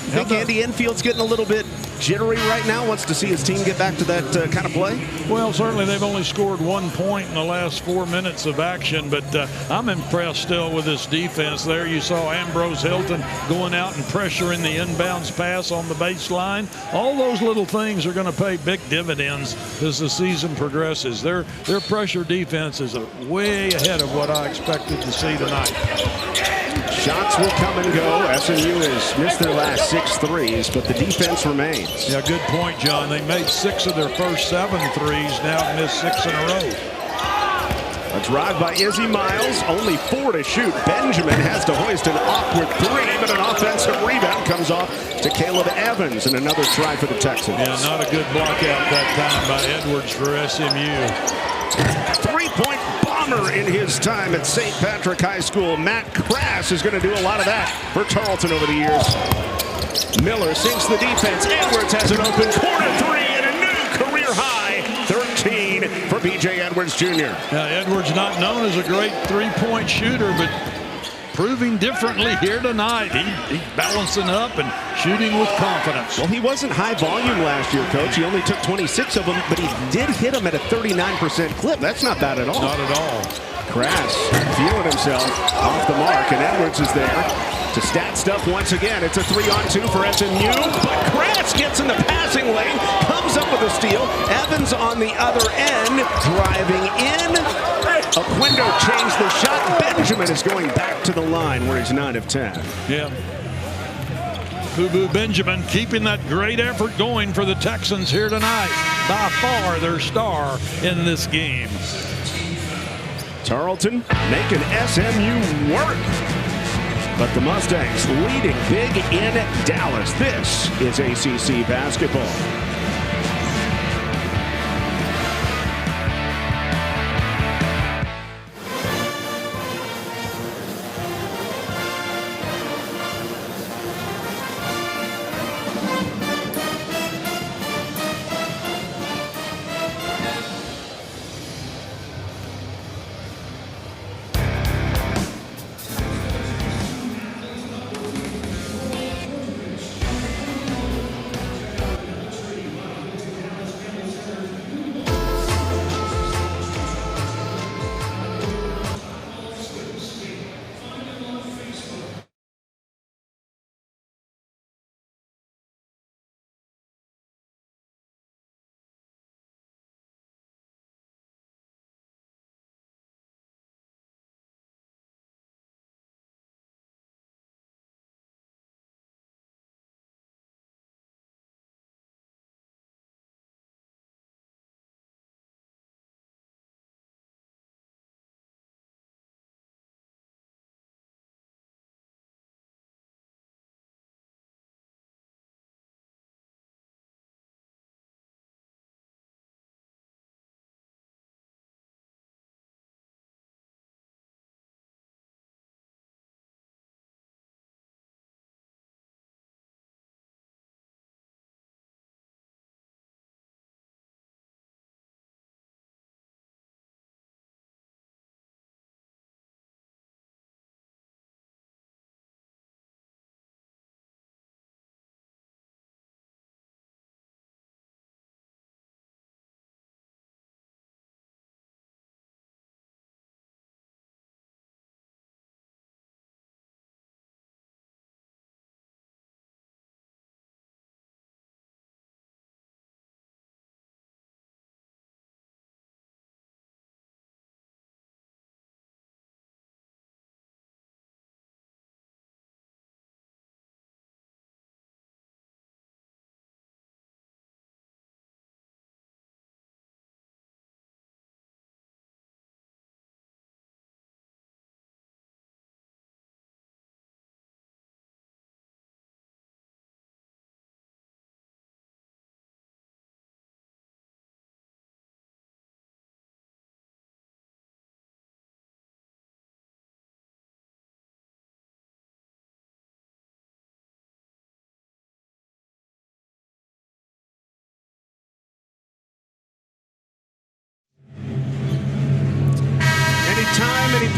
I think Andy Enfield's getting a little bit jittery right now, wants to see his team get back to that kind of play? Well, certainly they've only scored 1 point in the last 4 minutes of action, but I'm impressed still with this defense. There you saw Ambrose Hilton going out and pressuring the inbounds pass on the baseline. All those little things are going to pay big dividends as the season progresses. Their pressure defense is way ahead of what I expected to see tonight. Shots will come and go. SMU has missed their last 6 threes, but the defense remains. Yeah, good point, John. They made 6 of their first 7 threes, now have missed 6 in a row. A drive by Izzy Miles, only 4 to shoot. Benjamin has to hoist an awkward 3, but an offensive rebound comes off to Caleb Evans, and another try for the Texans. Yeah, not a good block out that time by Edwards for SMU. 3-point bomber in his time at St. Patrick High School. Matt Crass is going to do a lot of that for Tarleton over the years. Miller sinks the defense. Edwards has an open corner 3 and a new career high 13 for B.J. Edwards Jr. Edwards not known as a great 3-point shooter, but proving differently here tonight. He's balancing up and shooting with confidence. Well, he wasn't high volume last year, Coach. He only took 26 of them, but he did hit them at a 39% clip. That's not bad at all. Not at all. Crass feeling himself off the mark, and Edwards is there to stat stuff once again. It's a 3-on-2 for SMU, but Crass gets in the passing lane, comes up with a steal. Evans on the other end, driving in. Oquendo changed the shot. Benjamin is going back to the line where he's 9 of 10. Yeah. Boo Benjamin keeping that great effort going for the Texans here tonight. By far their star in this game. Tarleton making SMU work. But the Mustangs leading big in Dallas. This is ACC basketball.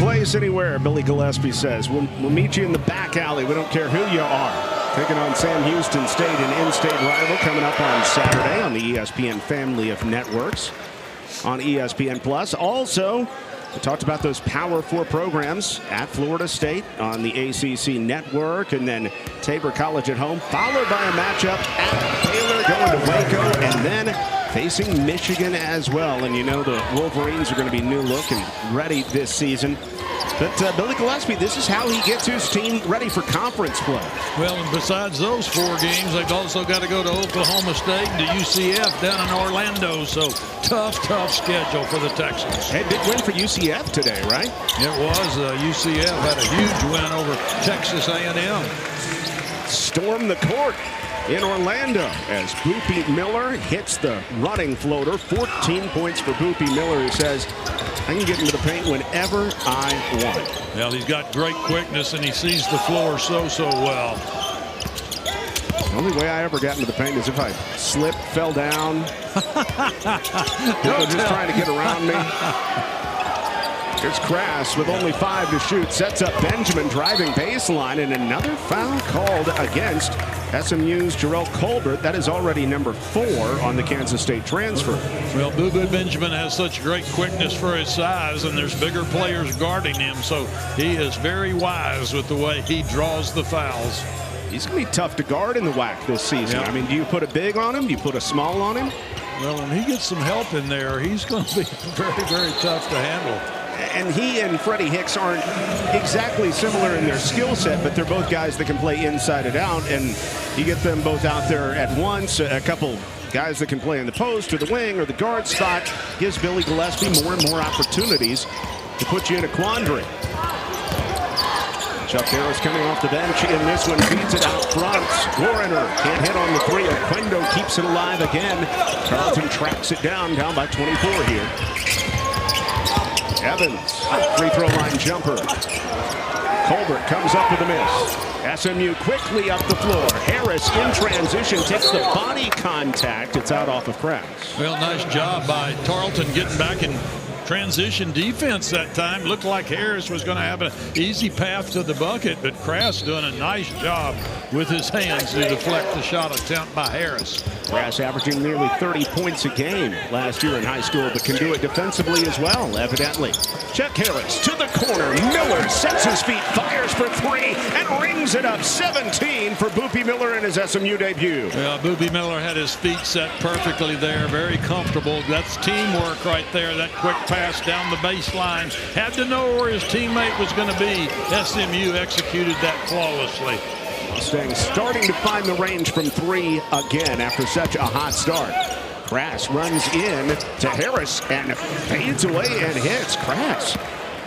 place anywhere, Billy Gillespie says. We'll meet you in the back alley. We don't care who you are. Taking on Sam Houston State, an in-state rival, coming up on Saturday on the ESPN family of networks on ESPN+. Also, we talked about those Power 4 programs at Florida State on the ACC network, and then Tabor College at home, followed by a matchup at Baylor going to Waco, and then facing Michigan as well. And you know the Wolverines are going to be new look and ready this season. But Billy Gillespie, this is how he gets his team ready for conference play. Well, and besides those 4 games, they've also got to go to Oklahoma State and to UCF down in Orlando. So tough schedule for the Texans. Hey, big win for UCF today, right? It was. UCF had a huge win over Texas A&M. Storm the court in Orlando as Boopie Miller hits the running floater. 14 points for Boopie Miller, who says, I can get into the paint whenever I want. Well, he's got great quickness and he sees the floor so well. The only way I ever got into the paint is if I slipped, fell down. People just trying to get around me. Here's Crass with only 5 to shoot. Sets up Benjamin driving baseline, and another foul called against SMU's Jarrell Colbert. That is already number 4 on the Kansas State transfer. Well, Boopie Benjamin has such great quickness for his size, and there's bigger players guarding him, so he is very wise with the way he draws the fouls. He's going to be tough to guard in the WAC this season. Yep. I mean, do you put a big on him? Do you put a small on him? Well, when he gets some help in there, he's going to be very tough to handle. And he and Freddie Hicks aren't exactly similar in their skill set, but they're both guys that can play inside and out, and you get them both out there at once. A couple guys that can play in the post or the wing or the guard spot gives Billy Gillespie more and more opportunities to put you in a quandary. Chuck Harris coming off the bench in this one, feeds it out front. Warrener can't hit on the 3. Oquendo keeps it alive again. Tarleton tracks it down by 24 here. Evans, free throw line jumper. Colbert comes up with a miss. SMU quickly up the floor. Harris in transition takes the body contact. It's out off of Crass. Well, nice job by Tarleton getting back in transition defense that time. Looked like Harris was going to have an easy path to the bucket, but Crass doing a nice job with his hands to deflect the shot attempt by Harris. Crass averaging nearly 30 points a game last year in high school, but can do it defensively as well, evidently. Chuck Harris to the corner. Miller sets his feet, fires for 3, and rings it up. 17 for Boopie Miller in his SMU debut. Yeah, Boopie Miller had his feet set perfectly there, very comfortable. That's teamwork right there, that quick pass down the baseline. Had to know where his teammate was going to be. SMU executed that flawlessly. Mustangs starting to find the range from 3 again after such a hot start. Crass runs in to Harris and fades away and hits. Crass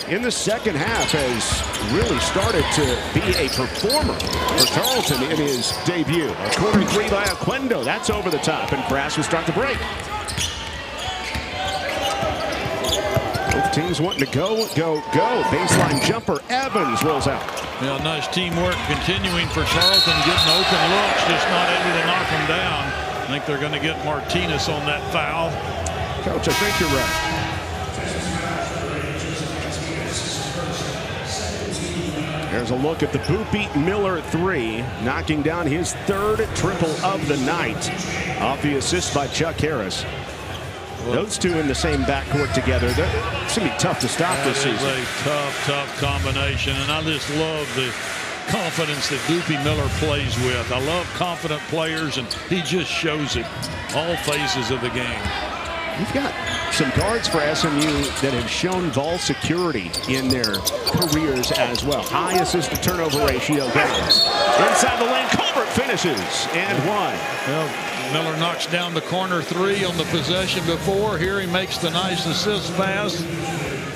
in the second half has really started to be a performer for Tarleton in his debut. A corner 3 by Oquendo. That's over the top, and Crass will start the break. Both teams wanting to go. Baseline jumper. Evans rolls out. Yeah, nice teamwork continuing for Tarleton, getting open looks, just not able to knock them down. I think they're going to get Martinez on that foul. Coach, I think you're right. There's a look at the Boopie Miller 3, knocking down his 3rd triple of the night off the assist by Chuck Harris. Those two in the same backcourt together, it's going to be tough to stop this season. It's a tough combination, and I just love the confidence that Boopie Miller plays with. I love confident players, and he just shows it all phases of the game. We've got some guards for SMU that have shown ball security in their careers as well. High assist-to-turnover ratio guys. Inside the lane, Colbert finishes and 1. Well, Miller knocks down the corner 3 on the possession before. Here he makes the nice assist pass.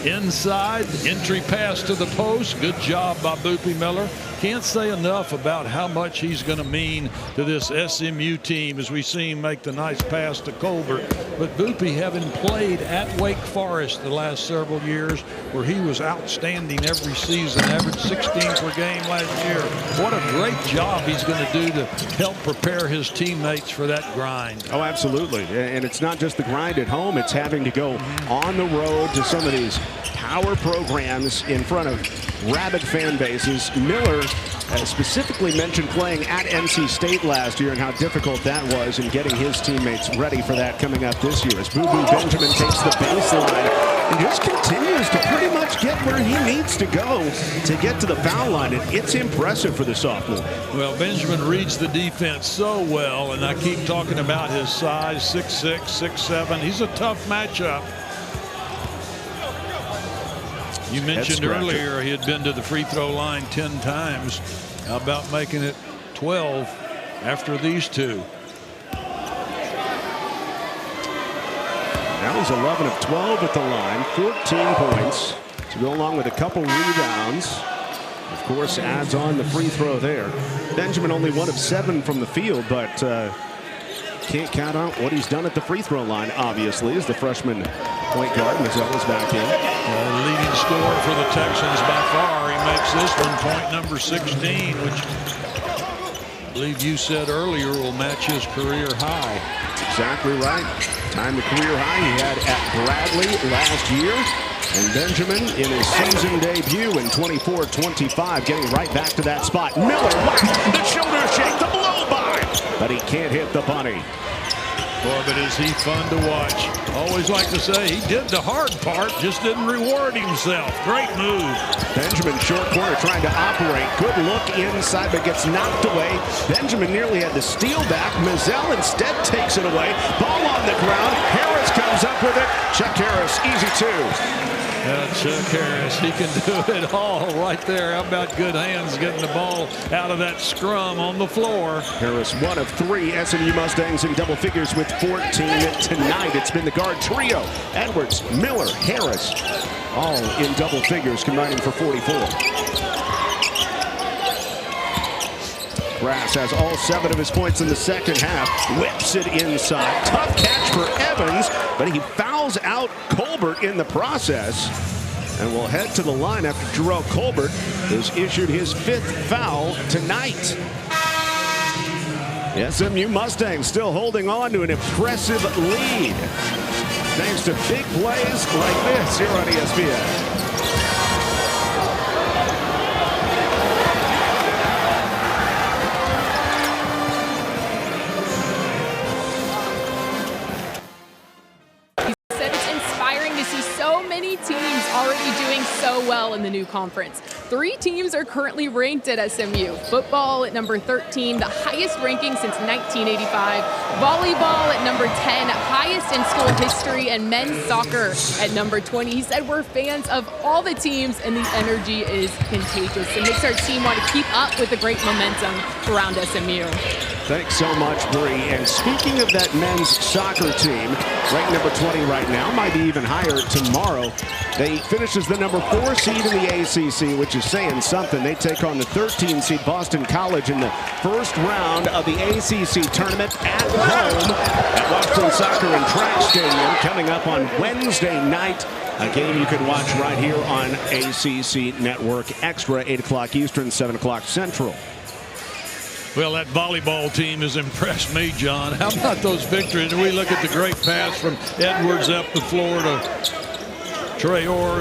Inside, entry pass to the post. Good job by Boopie Miller. can't say enough about how much he's going to mean to this SMU team as we see him make the nice pass to Colbert. But Boopie, having played at Wake Forest the last several years, where he was outstanding every season, averaged 16 per game last year, what a great job he's going to do to help prepare his teammates for that grind. Oh, absolutely. And it's not just the grind at home. It's having to go on the road to some of these power programs in front of rabid fan bases. Miller specifically mentioned playing at NC State last year and how difficult that was in getting his teammates ready for that coming up this year. As Boopie Benjamin takes the baseline and just continues to pretty much get where he needs to go to get to the foul line. And it's impressive for the sophomore. Well, Benjamin reads the defense so well, and I keep talking about his size, 6'6", 6'7". He's a tough matchup. You mentioned earlier he had been to the free throw line 10 times. How about making it 12 after these two? Now he's 11 of 12 at the line, 14 points to go along with a couple rebounds. Of course, adds on the free throw there. Benjamin only 1 of 7 from the field, but can't count out what he's done at the free throw line, obviously, as the freshman point guard Mazella's back in. Leading scorer for the Texans by far. He makes this one point number 16, which I believe you said earlier will match his career high. That's exactly right. Time the career high he had at Bradley last year. And Benjamin in his season debut in 24-25, getting right back to that spot. Miller, wow, the shoulder shake, the blow by, but he can't hit the bunny. Boy, but is he fun to watch. Always like to say he did the hard part, just didn't reward himself. Great move. Benjamin short corner trying to operate. Good look inside, but gets knocked away. Benjamin nearly had the steal back. Mazzell instead takes it away. Ball on the ground. Harris comes up with it. Chuck Harris, easy two. Chuck Harris, he can do it all right there. How about good hands getting the ball out of that scrum on the floor. Harris, 1 of 3 SMU Mustangs in double figures with 14 tonight. It's been the guard trio. Edwards, Miller, Harris, all in double figures, combining for 44. Grass has all 7 of his points in the second half. Whips it inside. Tough catch for Evans, but he fouls out Colbert in the process. And we'll head to the line after Jerrell Colbert has issued his 5th foul tonight. The SMU Mustangs still holding on to an impressive lead, thanks to big plays like this here on ESPN. Already doing so well in the new conference. 3 teams are currently ranked at SMU. Football at number 13, the highest ranking since 1985. Volleyball at number 10, highest in school history, and men's soccer at number 20. He said we're fans of all the teams and the energy is contagious. It makes our team want to keep up with the great momentum around SMU. Thanks so much, Bree. And speaking of that men's soccer team, ranked number 20 right now, might be even higher tomorrow. They finish as the number 4 seed in the ACC, which is saying something. They take on the 13 seed Boston College in the first round of the ACC tournament at home at Washington Soccer and Track Stadium, coming up on Wednesday night. A game you can watch right here on ACC Network Extra, 8 o'clock Eastern, 7 o'clock Central. Well, that volleyball team has impressed me, John. How about those victories? We look at the great pass from Edwards up the floor to Traore.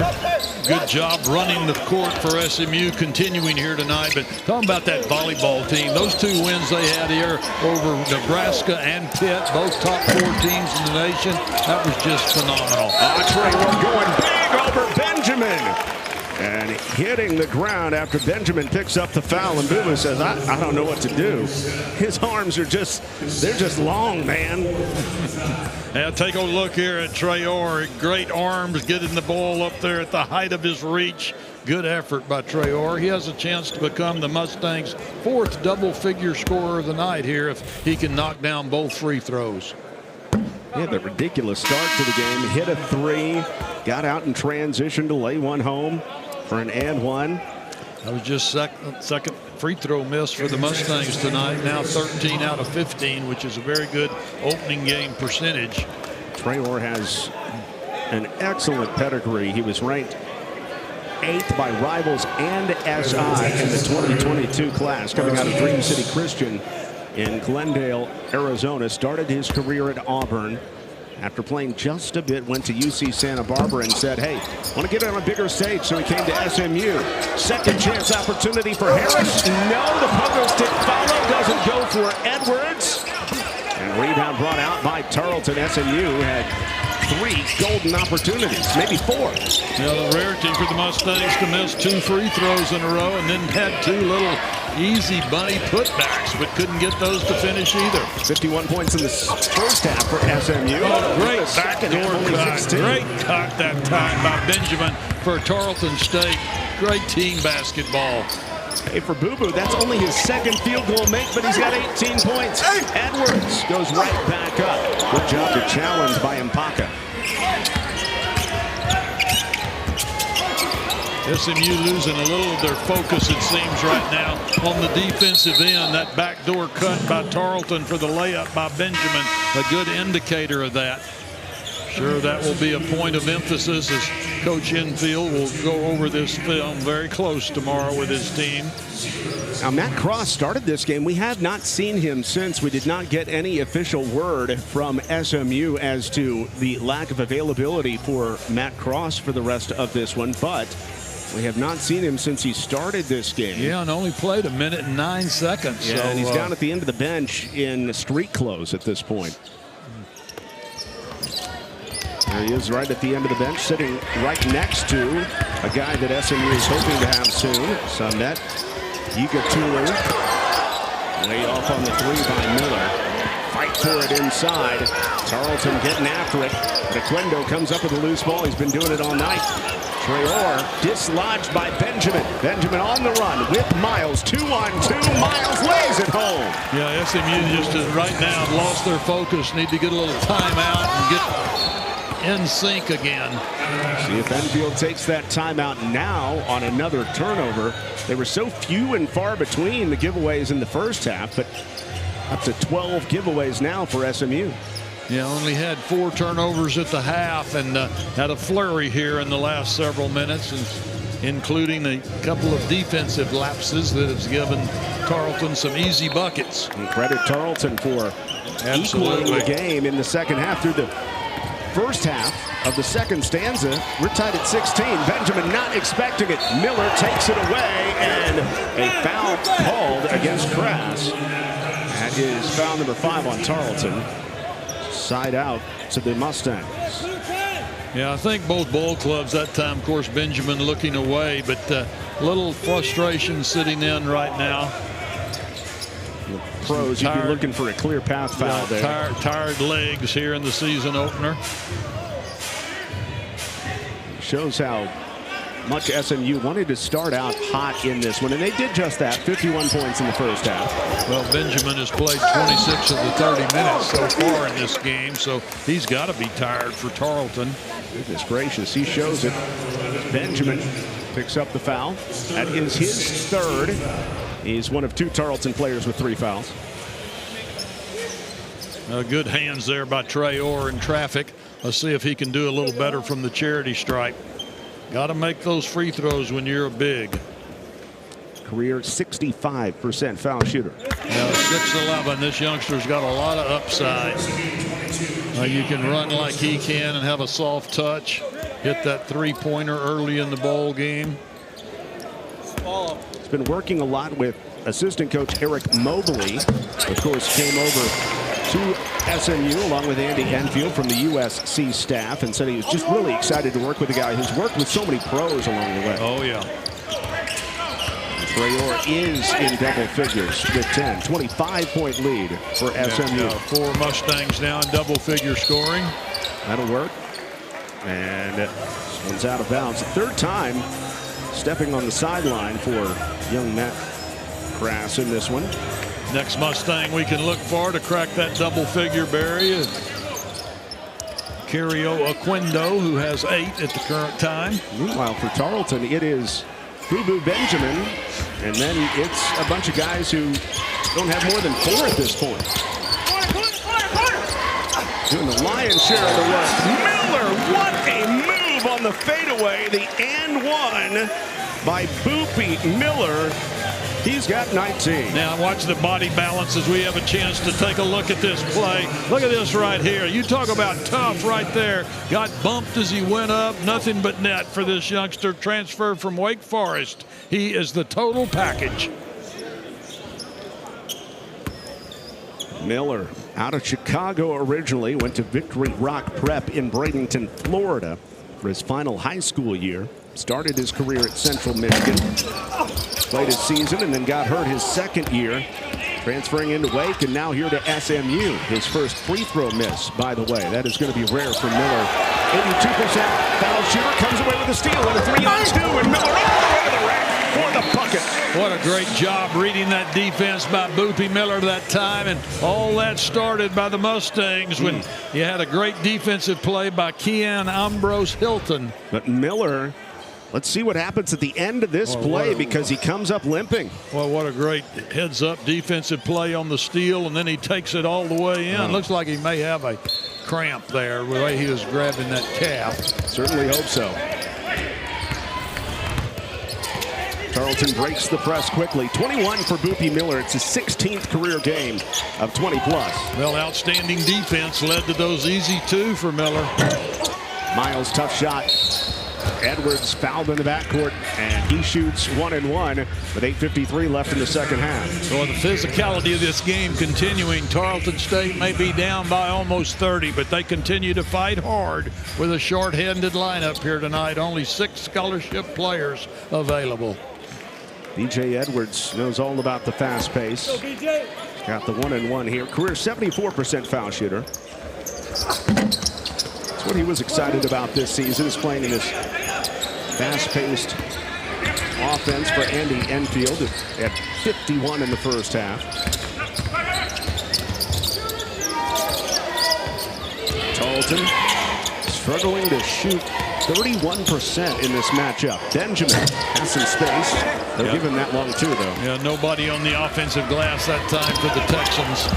Good job running the court for SMU, continuing here tonight. But talking about that volleyball team, those 2 wins they had here over Nebraska and Pitt, both top 4 teams in the nation, that was just phenomenal. Traore going big over Benjamin. And hitting the ground after Benjamin picks up the foul, and Boopie says, I don't know what to do. His arms are they're just long, man. Now take a look here at Traore. Great arms, getting the ball up there at the height of his reach. Good effort by Traore. He has a chance to become the Mustangs' 4th double-figure scorer of the night here if he can knock down both free throws. Yeah, the ridiculous start to the game. Hit a 3, got out in transition to lay one home for an and one. That was just second free throw miss for the Mustangs tonight. Now 13 out of 15, which is a very good opening game percentage. Traore has an excellent pedigree. He was ranked 8th by Rivals and SI in the 2022 class, coming out of Dream City Christian in Glendale, Arizona. Started his career at Auburn. After playing just a bit, went to UC Santa Barbara and said, hey, want to get on a bigger stage, so he came to SMU. Second chance opportunity for Harris. No, the pogo stick follow doesn't go for Edwards. And rebound brought out by Tarleton. SMU had 3 golden opportunities, maybe 4. Yeah, the rarity for the Mustangs to miss 2 free throws in a row, and then had 2 little easy bunny putbacks, but couldn't get those to finish either. 51 points in the first half for SMU. Oh, great backdoor cut. Great cut that time by Benjamin for Tarleton State. Great team basketball. Hey, for Boo Boo, that's only his 2nd field goal make, but he's got 18 points. Edwards goes right back up. Good job to challenge by Mpaka. SMU losing a little of their focus, it seems, right now on the defensive end. That backdoor cut by Tarleton for the layup by Benjamin, a good indicator of that. Sure, that will be a point of emphasis as Coach Enfield will go over this film very close tomorrow with his team. Now, Matt Cross started this game. We have not seen him since. We did not get any official word from SMU as to the lack of availability for Matt Cross for the rest of this one, but we have not seen him since he started this game. Yeah, and only played 1 minute and 9 seconds. Yeah, so, and he's down at the end of the bench in street clothes at this point. There he is right at the end of the bench, sitting right next to a guy that SMU is hoping to have soon. Samet Yigatulu. Way off on the 3 by Miller. Fight for it inside. Tarleton getting after it. Oquendo comes up with a loose ball. He's been doing it all night. Traore dislodged by Benjamin. Benjamin on the run with Miles. 2-on-2. Miles lays it home. Yeah, SMU just right now lost their focus. Need to get a little timeout and get in sync again. See if Enfield takes that timeout now on another turnover. They were so few and far between the giveaways in the first half, but up to 12 giveaways now for SMU. Yeah, only had 4 turnovers at the half and had a flurry here in the last several minutes, and including a couple of defensive lapses that has given Tarleton some easy buckets. And credit Tarleton for equaling the game in the second half. Through the first half of the second stanza, we're tied at 16. Benjamin not expecting it. Miller takes it away, and a foul called against Crass. That is foul number 5 on Tarleton. Side out to the Mustangs. Yeah, I think both ball clubs that time, of course, Benjamin looking away, but a little frustration sitting in right now. The pros, you'd be looking for a clear path foul there. Tired legs here in the season opener. Shows how much SMU wanted to start out hot in this one, and they did just that. 51 points in the first half. Well, Benjamin has played 26 of the 30 minutes so far in this game, so he's got to be tired for Tarleton. Goodness gracious, he shows it. Benjamin picks up the foul. That is his 3rd. He's one of 2 Tarleton players with 3 fouls. Good hands there by Traore in traffic. Let's see if he can do a little better from the charity stripe. Got to make those free throws when you're a big. Career 65% foul shooter. Yeah, 6'11". This youngster's got a lot of upside. You can run like he can and have a soft touch. Hit that 3-pointer early in the ball game. He's been working a lot with assistant coach Eric Mobley. Of course, came over to SMU along with Andy Enfield from the USC staff, and said he was just really excited to work with a guy who's worked with so many pros along the way. Oh, yeah. Traore is in double figures with 10. 25-point lead for SMU. 4 Mustangs now in double-figure scoring. That'll work. And this one's out of bounds. 3rd time stepping on the sideline for young Matt Crass in this one. Next Mustang we can look for to crack that double figure, Barry. Kario Oquendo, who has 8 at the current time. Meanwhile, for Tarleton, it is Boo Benjamin, and then it's a bunch of guys who don't have more than 4 at this point. Doing the lion's share of the work. Miller, what a move on the fadeaway. The and one by Boopie Miller. He's got 19. Now watch the body balance as we have a chance to take a look at this play. Look at this right here. You talk about tough right there. Got bumped as he went up. Nothing but net for this youngster transferred from Wake Forest. He is the total package. Miller out of Chicago originally, went to Victory Rock Prep in Bradenton, Florida for his final high school year. Started his career at Central Michigan. Played his season and then got hurt his second year. Transferring into Wake and now here to SMU. His first free throw miss, by the way. That is going to be rare for Miller. 82% foul shooter, comes away with a steal and a 3-on-2, and Miller all the way to the rack for the bucket. What a great job reading that defense by Boopie Miller that time, and all that started by the Mustangs when you had a great defensive play by Keon Ambrose Hilton. But Miller, let's see what happens at the end of this play because he comes up limping. Well, what a great heads-up defensive play on the steal, and then he takes it all the way in. Looks like he may have a cramp there, the way he was grabbing that calf. Certainly hope so. Tarleton breaks the press quickly. 21 for Boopie Miller. It's his 16th career game of 20-plus. Well, outstanding defense led to those easy 2 for Miller. Miles, tough shot. Edwards fouled in the backcourt, and he shoots 1 and 1 with 8:53 left in the second half. So the physicality of this game continuing. Tarleton State may be down by almost 30, but they continue to fight hard with a short-handed lineup here tonight. Only 6 scholarship players available. DJ Edwards knows all about the fast pace. Got the 1 and 1 here. Career 74% foul shooter. That's what he was excited about this season, is playing in this fast-paced offense for Andy Enfield at 51 in the first half. Tarleton struggling to shoot 31% in this matchup. Benjamin has some space. They'll give him that long too, though. Yeah, nobody on the offensive glass that time for the Texans.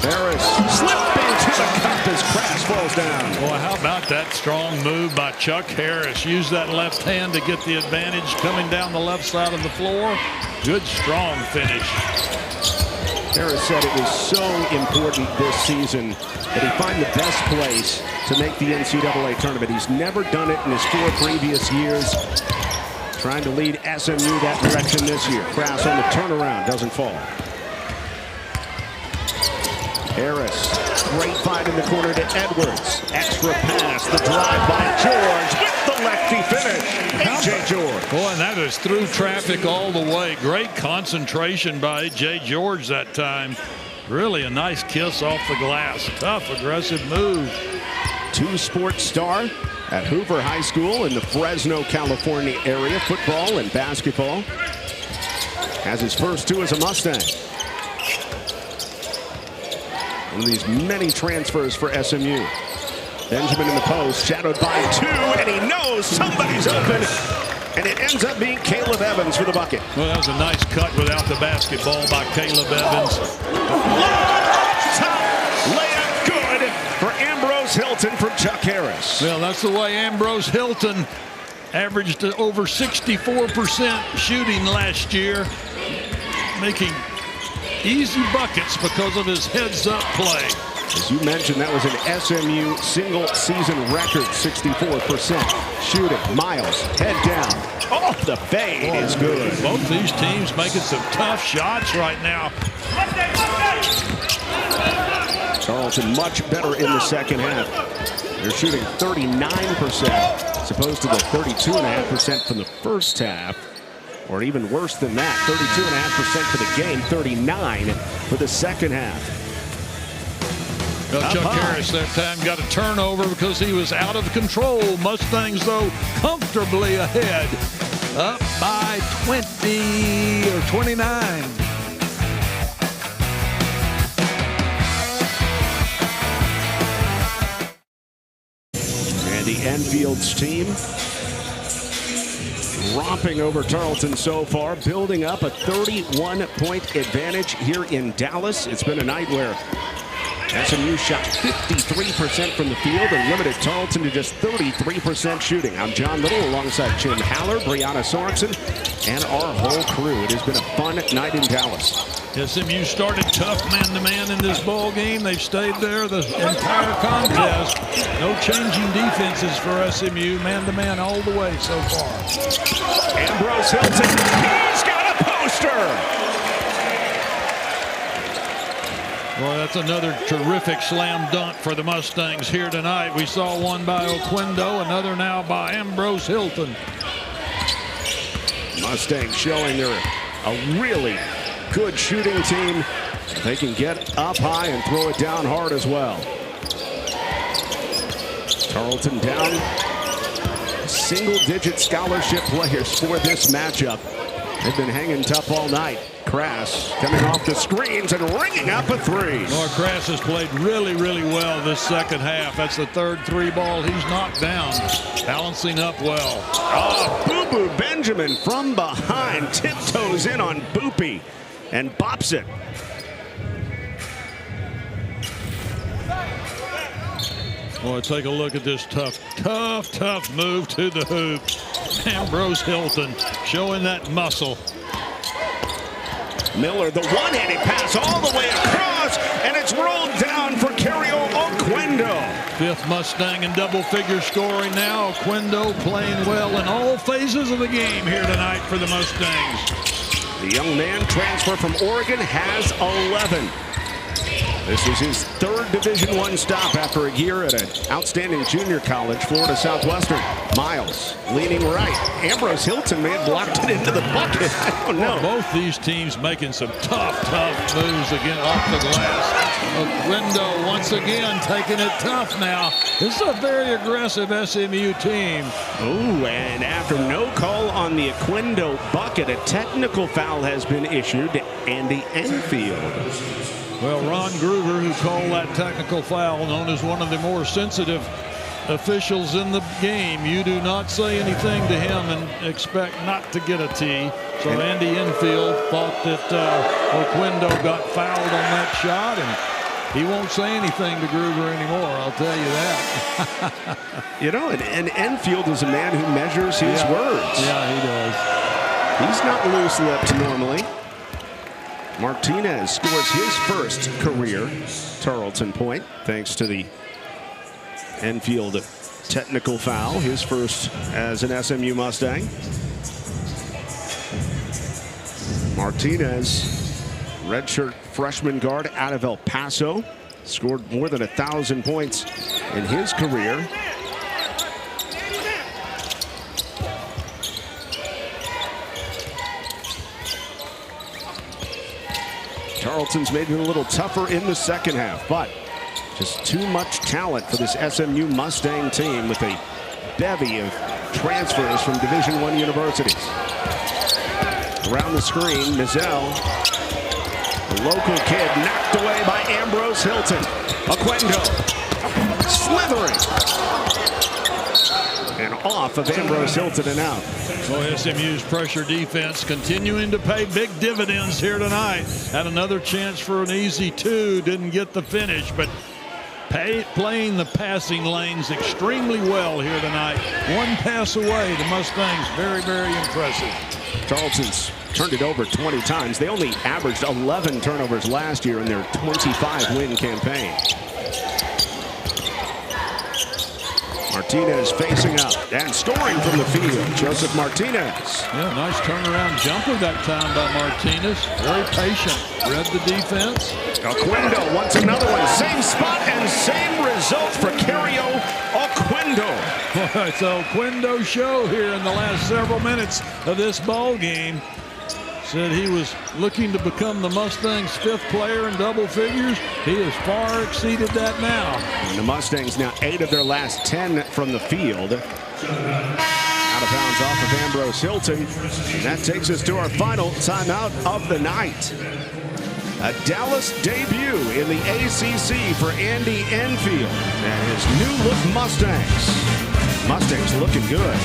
Harris slipped into the cup as Crass falls down. Boy, how about that strong move by Chuck Harris? Use that left hand to get the advantage coming down the left side of the floor. Good, strong finish. Harris said it was so important this season that he find the best place to make the NCAA tournament. He's never done it in his 4 previous years. Trying to lead SMU that direction this year. Crass on the turnaround, doesn't fall. Harris, great fight in the corner to Edwards. Extra pass, the drive by George with the lefty finish. A.J. George. Boy, and that is through traffic all the way. Great concentration by A.J. George that time. Really a nice kiss off the glass. Tough, aggressive move. 2-sport star at Hoover High School in the Fresno, California area, football and basketball. Has his first 2 as a Mustang. One of these many transfers for SMU. Benjamin in the post, shadowed by 2, and he knows somebody's open. And it ends up being Caleb Evans for the bucket. Well, that was a nice cut without the basketball by Caleb Evans. Top layup good for Ambrose Hilton from Chuck Harris. Well, that's the way Ambrose Hilton averaged over 64% shooting last year, making easy buckets because of his heads-up play. As you mentioned, that was an SMU single-season record, 64% shooting. Miles, head down. Off the fade is good. Both these teams making some tough shots right now. Tarleton much better in the second half. They're shooting 39% as opposed to the 32.5% from the first half. Or even worse than that, 32.5% for the game, 39 for the second half. Well, Chuck Harris that time got a turnover because he was out of control. Mustangs, though, comfortably ahead, up by 20 or 29. Andy Enfield's team romping over Tarleton so far, building up a 31-point advantage here in Dallas. It's been a night where SMU shot 53% from the field and limited Tarleton to just 33% shooting. I'm John Little alongside Jim Haller, Brianna Sorensen, and our whole crew. It has been a fun night in Dallas. SMU started tough man-to-man in this ball game. They've stayed there the entire contest. No changing defenses for SMU. Man-to-man all the way so far. Ambrose Hilton, he's got a poster! Well, that's another terrific slam dunk for the Mustangs here tonight. We saw one by Oquendo, another now by Ambrose Hilton. Mustangs showing they're a really good shooting team. They can get up high and throw it down hard as well. Tarleton down single-digit scholarship players for this matchup. They've been hanging tough all night. Crass coming off the screens and ringing up a three. Well, Crass has played really well this second half. That's the third three ball he's knocked down. Balancing up well. Oh, Boo-Boo Benjamin from behind tiptoes in on Boopie and bops it. Boy, take a look at this tough move to the hoop. Ambrose Hilton showing that muscle. Miller, the one-handed pass all the way across, and it's rolled down for Kario Oquendo. Fifth Mustang in double-figure scoring now. Oquendo playing well in all phases of the game here tonight for the Mustangs. The young man, transfer from Oregon, has 11. This is his third Division I stop after a year at an outstanding junior college, Florida Southwestern. Miles leaning right. Ambrose Hilton may have blocked it into the bucket. I don't know. Well, both these teams making some tough moves again off the glass. Oquendo once again taking it tough now. This is a very aggressive SMU team. Oh, and after no call on the Oquendo bucket, a technical foul has been issued to Andy Enfield. Well, Ron Gruber, who called that technical foul, known as one of the more sensitive officials in the game. You do not say anything to him and expect not to get a T. So Andy Enfield thought that Oquendo got fouled on that shot, and he won't say anything to Gruber anymore, I'll tell you that. You know, and Enfield is a man who measures his words. Yeah, he does. He's not loose-lipped normally. Martinez scores his first career Tarleton point thanks to the Enfield technical foul, his first as an SMU Mustang. Martinez, redshirt freshman guard out of El Paso, scored more than 1,000 points in his career. Tarleton's made it a little tougher in the second half, but just too much talent for this SMU Mustang team with a bevy of transfers from Division I universities. Around the screen, Mizell, the local kid, knocked away by Ambrose Hilton. Oquendo, slithering. And off of Ambrose Hilton and out. Well, SMU's pressure defense continuing to pay big dividends here tonight. Had another chance for an easy two, didn't get the finish, but playing the passing lanes extremely well here tonight. One pass away, the Mustangs very impressive. Tarleton's turned it over 20 times. They only averaged 11 turnovers last year in their 25-win campaign. Martinez facing up and scoring from the field. Joseph Martinez. Yeah, nice turnaround jumper that time by Martinez. Very patient. Read the defense. Oquendo wants another one. Same spot and same result for Kario Oquendo. Well, it's an Oquendo show here in the last several minutes of this ball game. Said he was looking to become the Mustangs' fifth player in double figures. He has far exceeded that now. And the Mustangs now 8 of their last 10 from the field. Out of bounds off of Ambrose Hilton. And that takes us to our final timeout of the night. A Dallas debut in the ACC for Andy Enfield and his new look Mustangs. Mustangs looking good.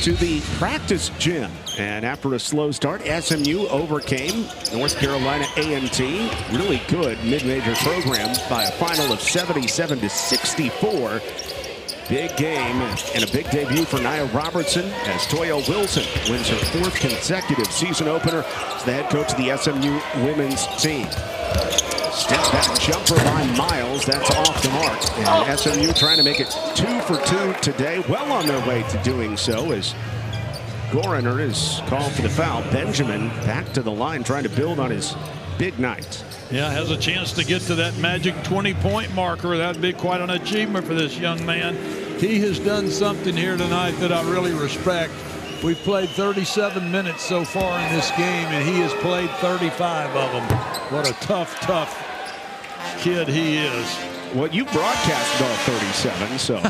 to the practice gym. And after a slow start, SMU overcame North Carolina A&T. Really good mid-major program by a final of 77-64. Big game and a big debut for Nia Robertson as Toya Wilson wins her 4th consecutive season opener as the head coach of the SMU women's team. Step back jumper by Miles. That's off the mark. And SMU trying to make it 2 for 2 today. Well on their way to doing so as Goriner is called for the foul. Benjamin back to the line trying to build on his big night. Yeah, has a chance to get to that magic 20-point marker. That'd be quite an achievement for this young man. He has done something here tonight that I really respect. We've played 37 minutes so far in this game, and he has played 35 of them. What a tough, tough kid he is. Well, you broadcasted all 37, so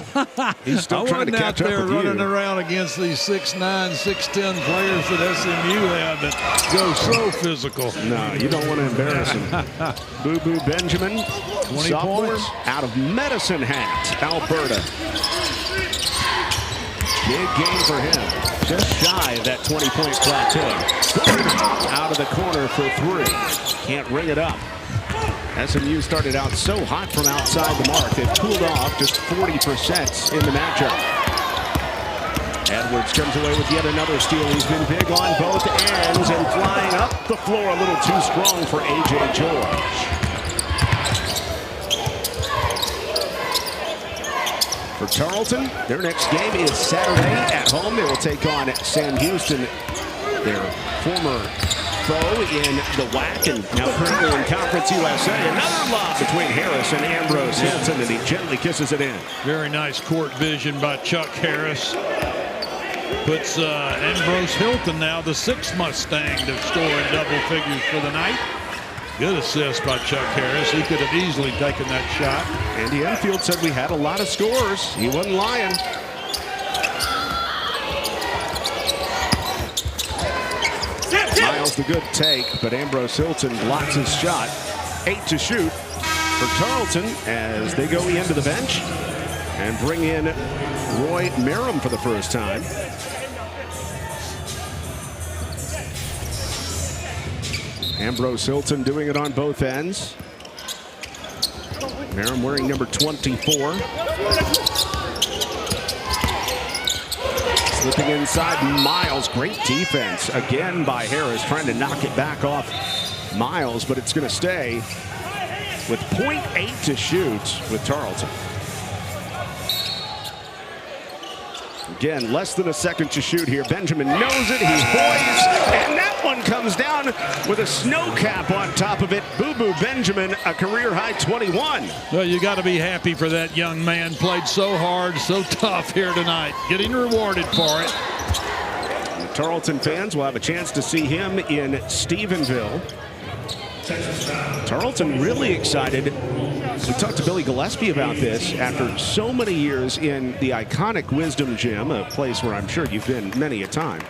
he's still trying to catch up with you. I wasn't out there running around against these 6'9", 6'10" players that SMU have that go so physical. No, you don't want to embarrass him. Boo Benjamin, 20 sophomore, points. out of Medicine Hat, Alberta. Big game for him. Just shy of that 20-point plateau. Out of the corner for 3. Can't ring it up. SMU started out so hot from outside the mark. They've cooled off just 40% in the matchup. Edwards comes away with yet another steal. He's been big on both ends and flying up the floor a little too strong for A.J. George. For Tarleton, their next game is Saturday at home. They will take on Sam Houston, their former foe in the WAC and now currently in Conference USA. Another lob between Harris and Ambrose Hilton, and he gently kisses it in. Very nice court vision by Chuck Harris. Puts Ambrose Hilton now the 6th Mustang to score in double figures for the night. Good assist by Chuck Harris. He could have easily taken that shot. Andy Enfield said we had a lot of scores. He wasn't lying. Miles the good take, but Ambrose Hilton blocks his shot. 8 to shoot for Tarleton as they go into the bench and bring in Roy Merrim for the first time. Ambrose Hilton doing it on both ends. Merrim wearing number 24. Slipping inside Miles. Great defense again by Harris, trying to knock it back off Miles, but it's going to stay with 0.8 to shoot with Tarleton. Again, less than a second to shoot here. Benjamin knows it. He's poised, and that one comes down with a snow cap on top of it. Boo Benjamin, a career-high 21. Well, you got to be happy for that young man. Played so hard, so tough here tonight. Getting rewarded for it. The Tarleton fans will have a chance to see him in Stephenville. Tarleton really excited. We talked to Billy Gillespie about this after so many years in the iconic Wisdom Gym, a place where I'm sure you've been many a time.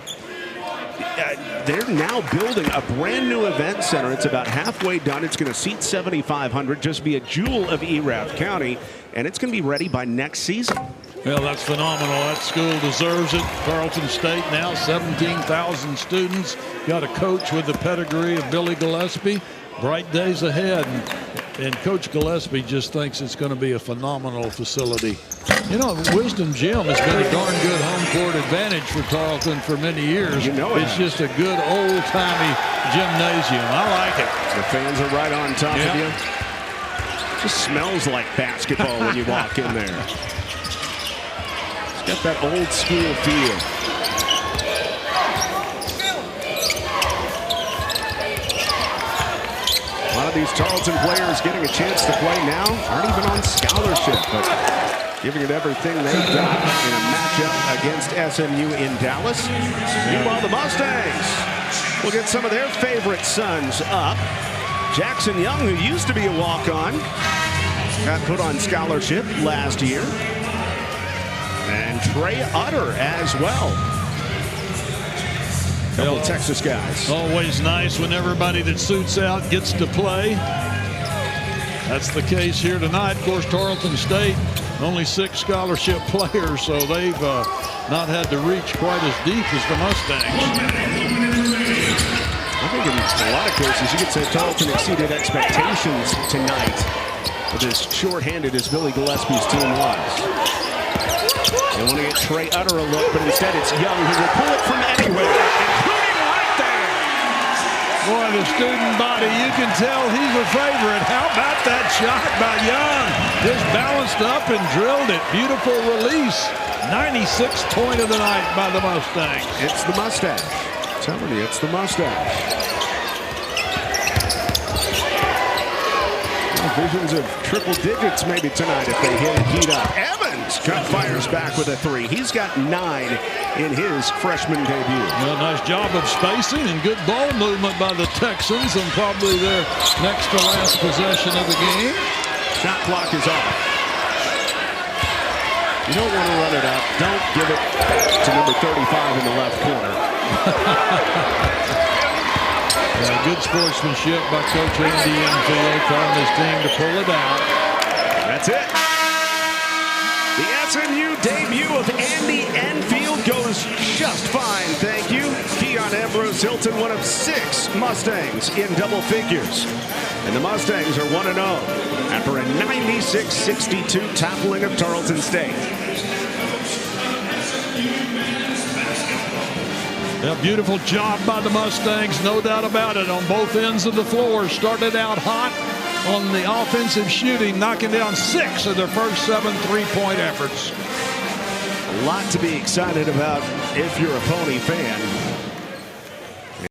They're now building a brand new event center. It's about halfway done. It's going to seat 7,500, just be a jewel of Erath County, and it's going to be ready by next season. Well, that's phenomenal. That school deserves it. Tarleton State now 17,000 students. Got a coach with the pedigree of Billy Gillespie. Bright days ahead. And Coach Gillespie just thinks it's going to be a phenomenal facility. You know, Wisdom Gym has been a darn good home court advantage for Tarleton for many years. You know it's just a good old-timey gymnasium. I like it. The fans are right on top of you. Just smells like basketball when you walk in there. It's got that old school feel. A lot of these Tarleton players getting a chance to play now aren't even on scholarship, but giving it everything they've got in a matchup against SMU in Dallas. Meanwhile, the Mustangs will get some of their favorite sons up. Jackson Young, who used to be a walk-on, got put on scholarship last year. And Trey Utter as well. Couple of Texas guys. Always nice when everybody that suits out gets to play. That's the case here tonight. Of course, Tarleton State Only 6 scholarship players, so they've not had to reach quite as deep as the Mustangs. I think in a lot of cases, you could say Tarleton exceeded expectations tonight with as shorthanded as Billy Gillespie's team was. They want to get Trey Utter a look, but instead it's Young who will pull it from anywhere, including right there. Boy, the student body, you can tell he's a favorite. How about that shot by Young? Just balanced up and drilled it. Beautiful release. 96th point of the night by the Mustangs. It's the Mustangs. I'm telling you, it's the Mustangs. Visions of triple digits maybe tonight if they hit it heat up. Evans fires back with a 3. He's got 9 in his freshman debut. Well, nice job of spacing and good ball movement by the Texans and probably their next to last possession of the game. Shot clock is off. You don't want to run it up. Don't give it to number 35 in the left corner. Good sportsmanship by Coach Andy Enfield, telling his team to pull it out. That's it. The SMU debut of Andy Enfield goes just fine, thank you. Keon Ambrose Hilton, one of 6 Mustangs in double figures. And the Mustangs are 1-0 after a 96-62 toppling of Tarleton State. A beautiful job by the Mustangs, no doubt about it, on both ends of the floor. Started out hot on the offensive shooting, knocking down 6 of their first 7 3-point efforts. A lot to be excited about if you're a Pony fan.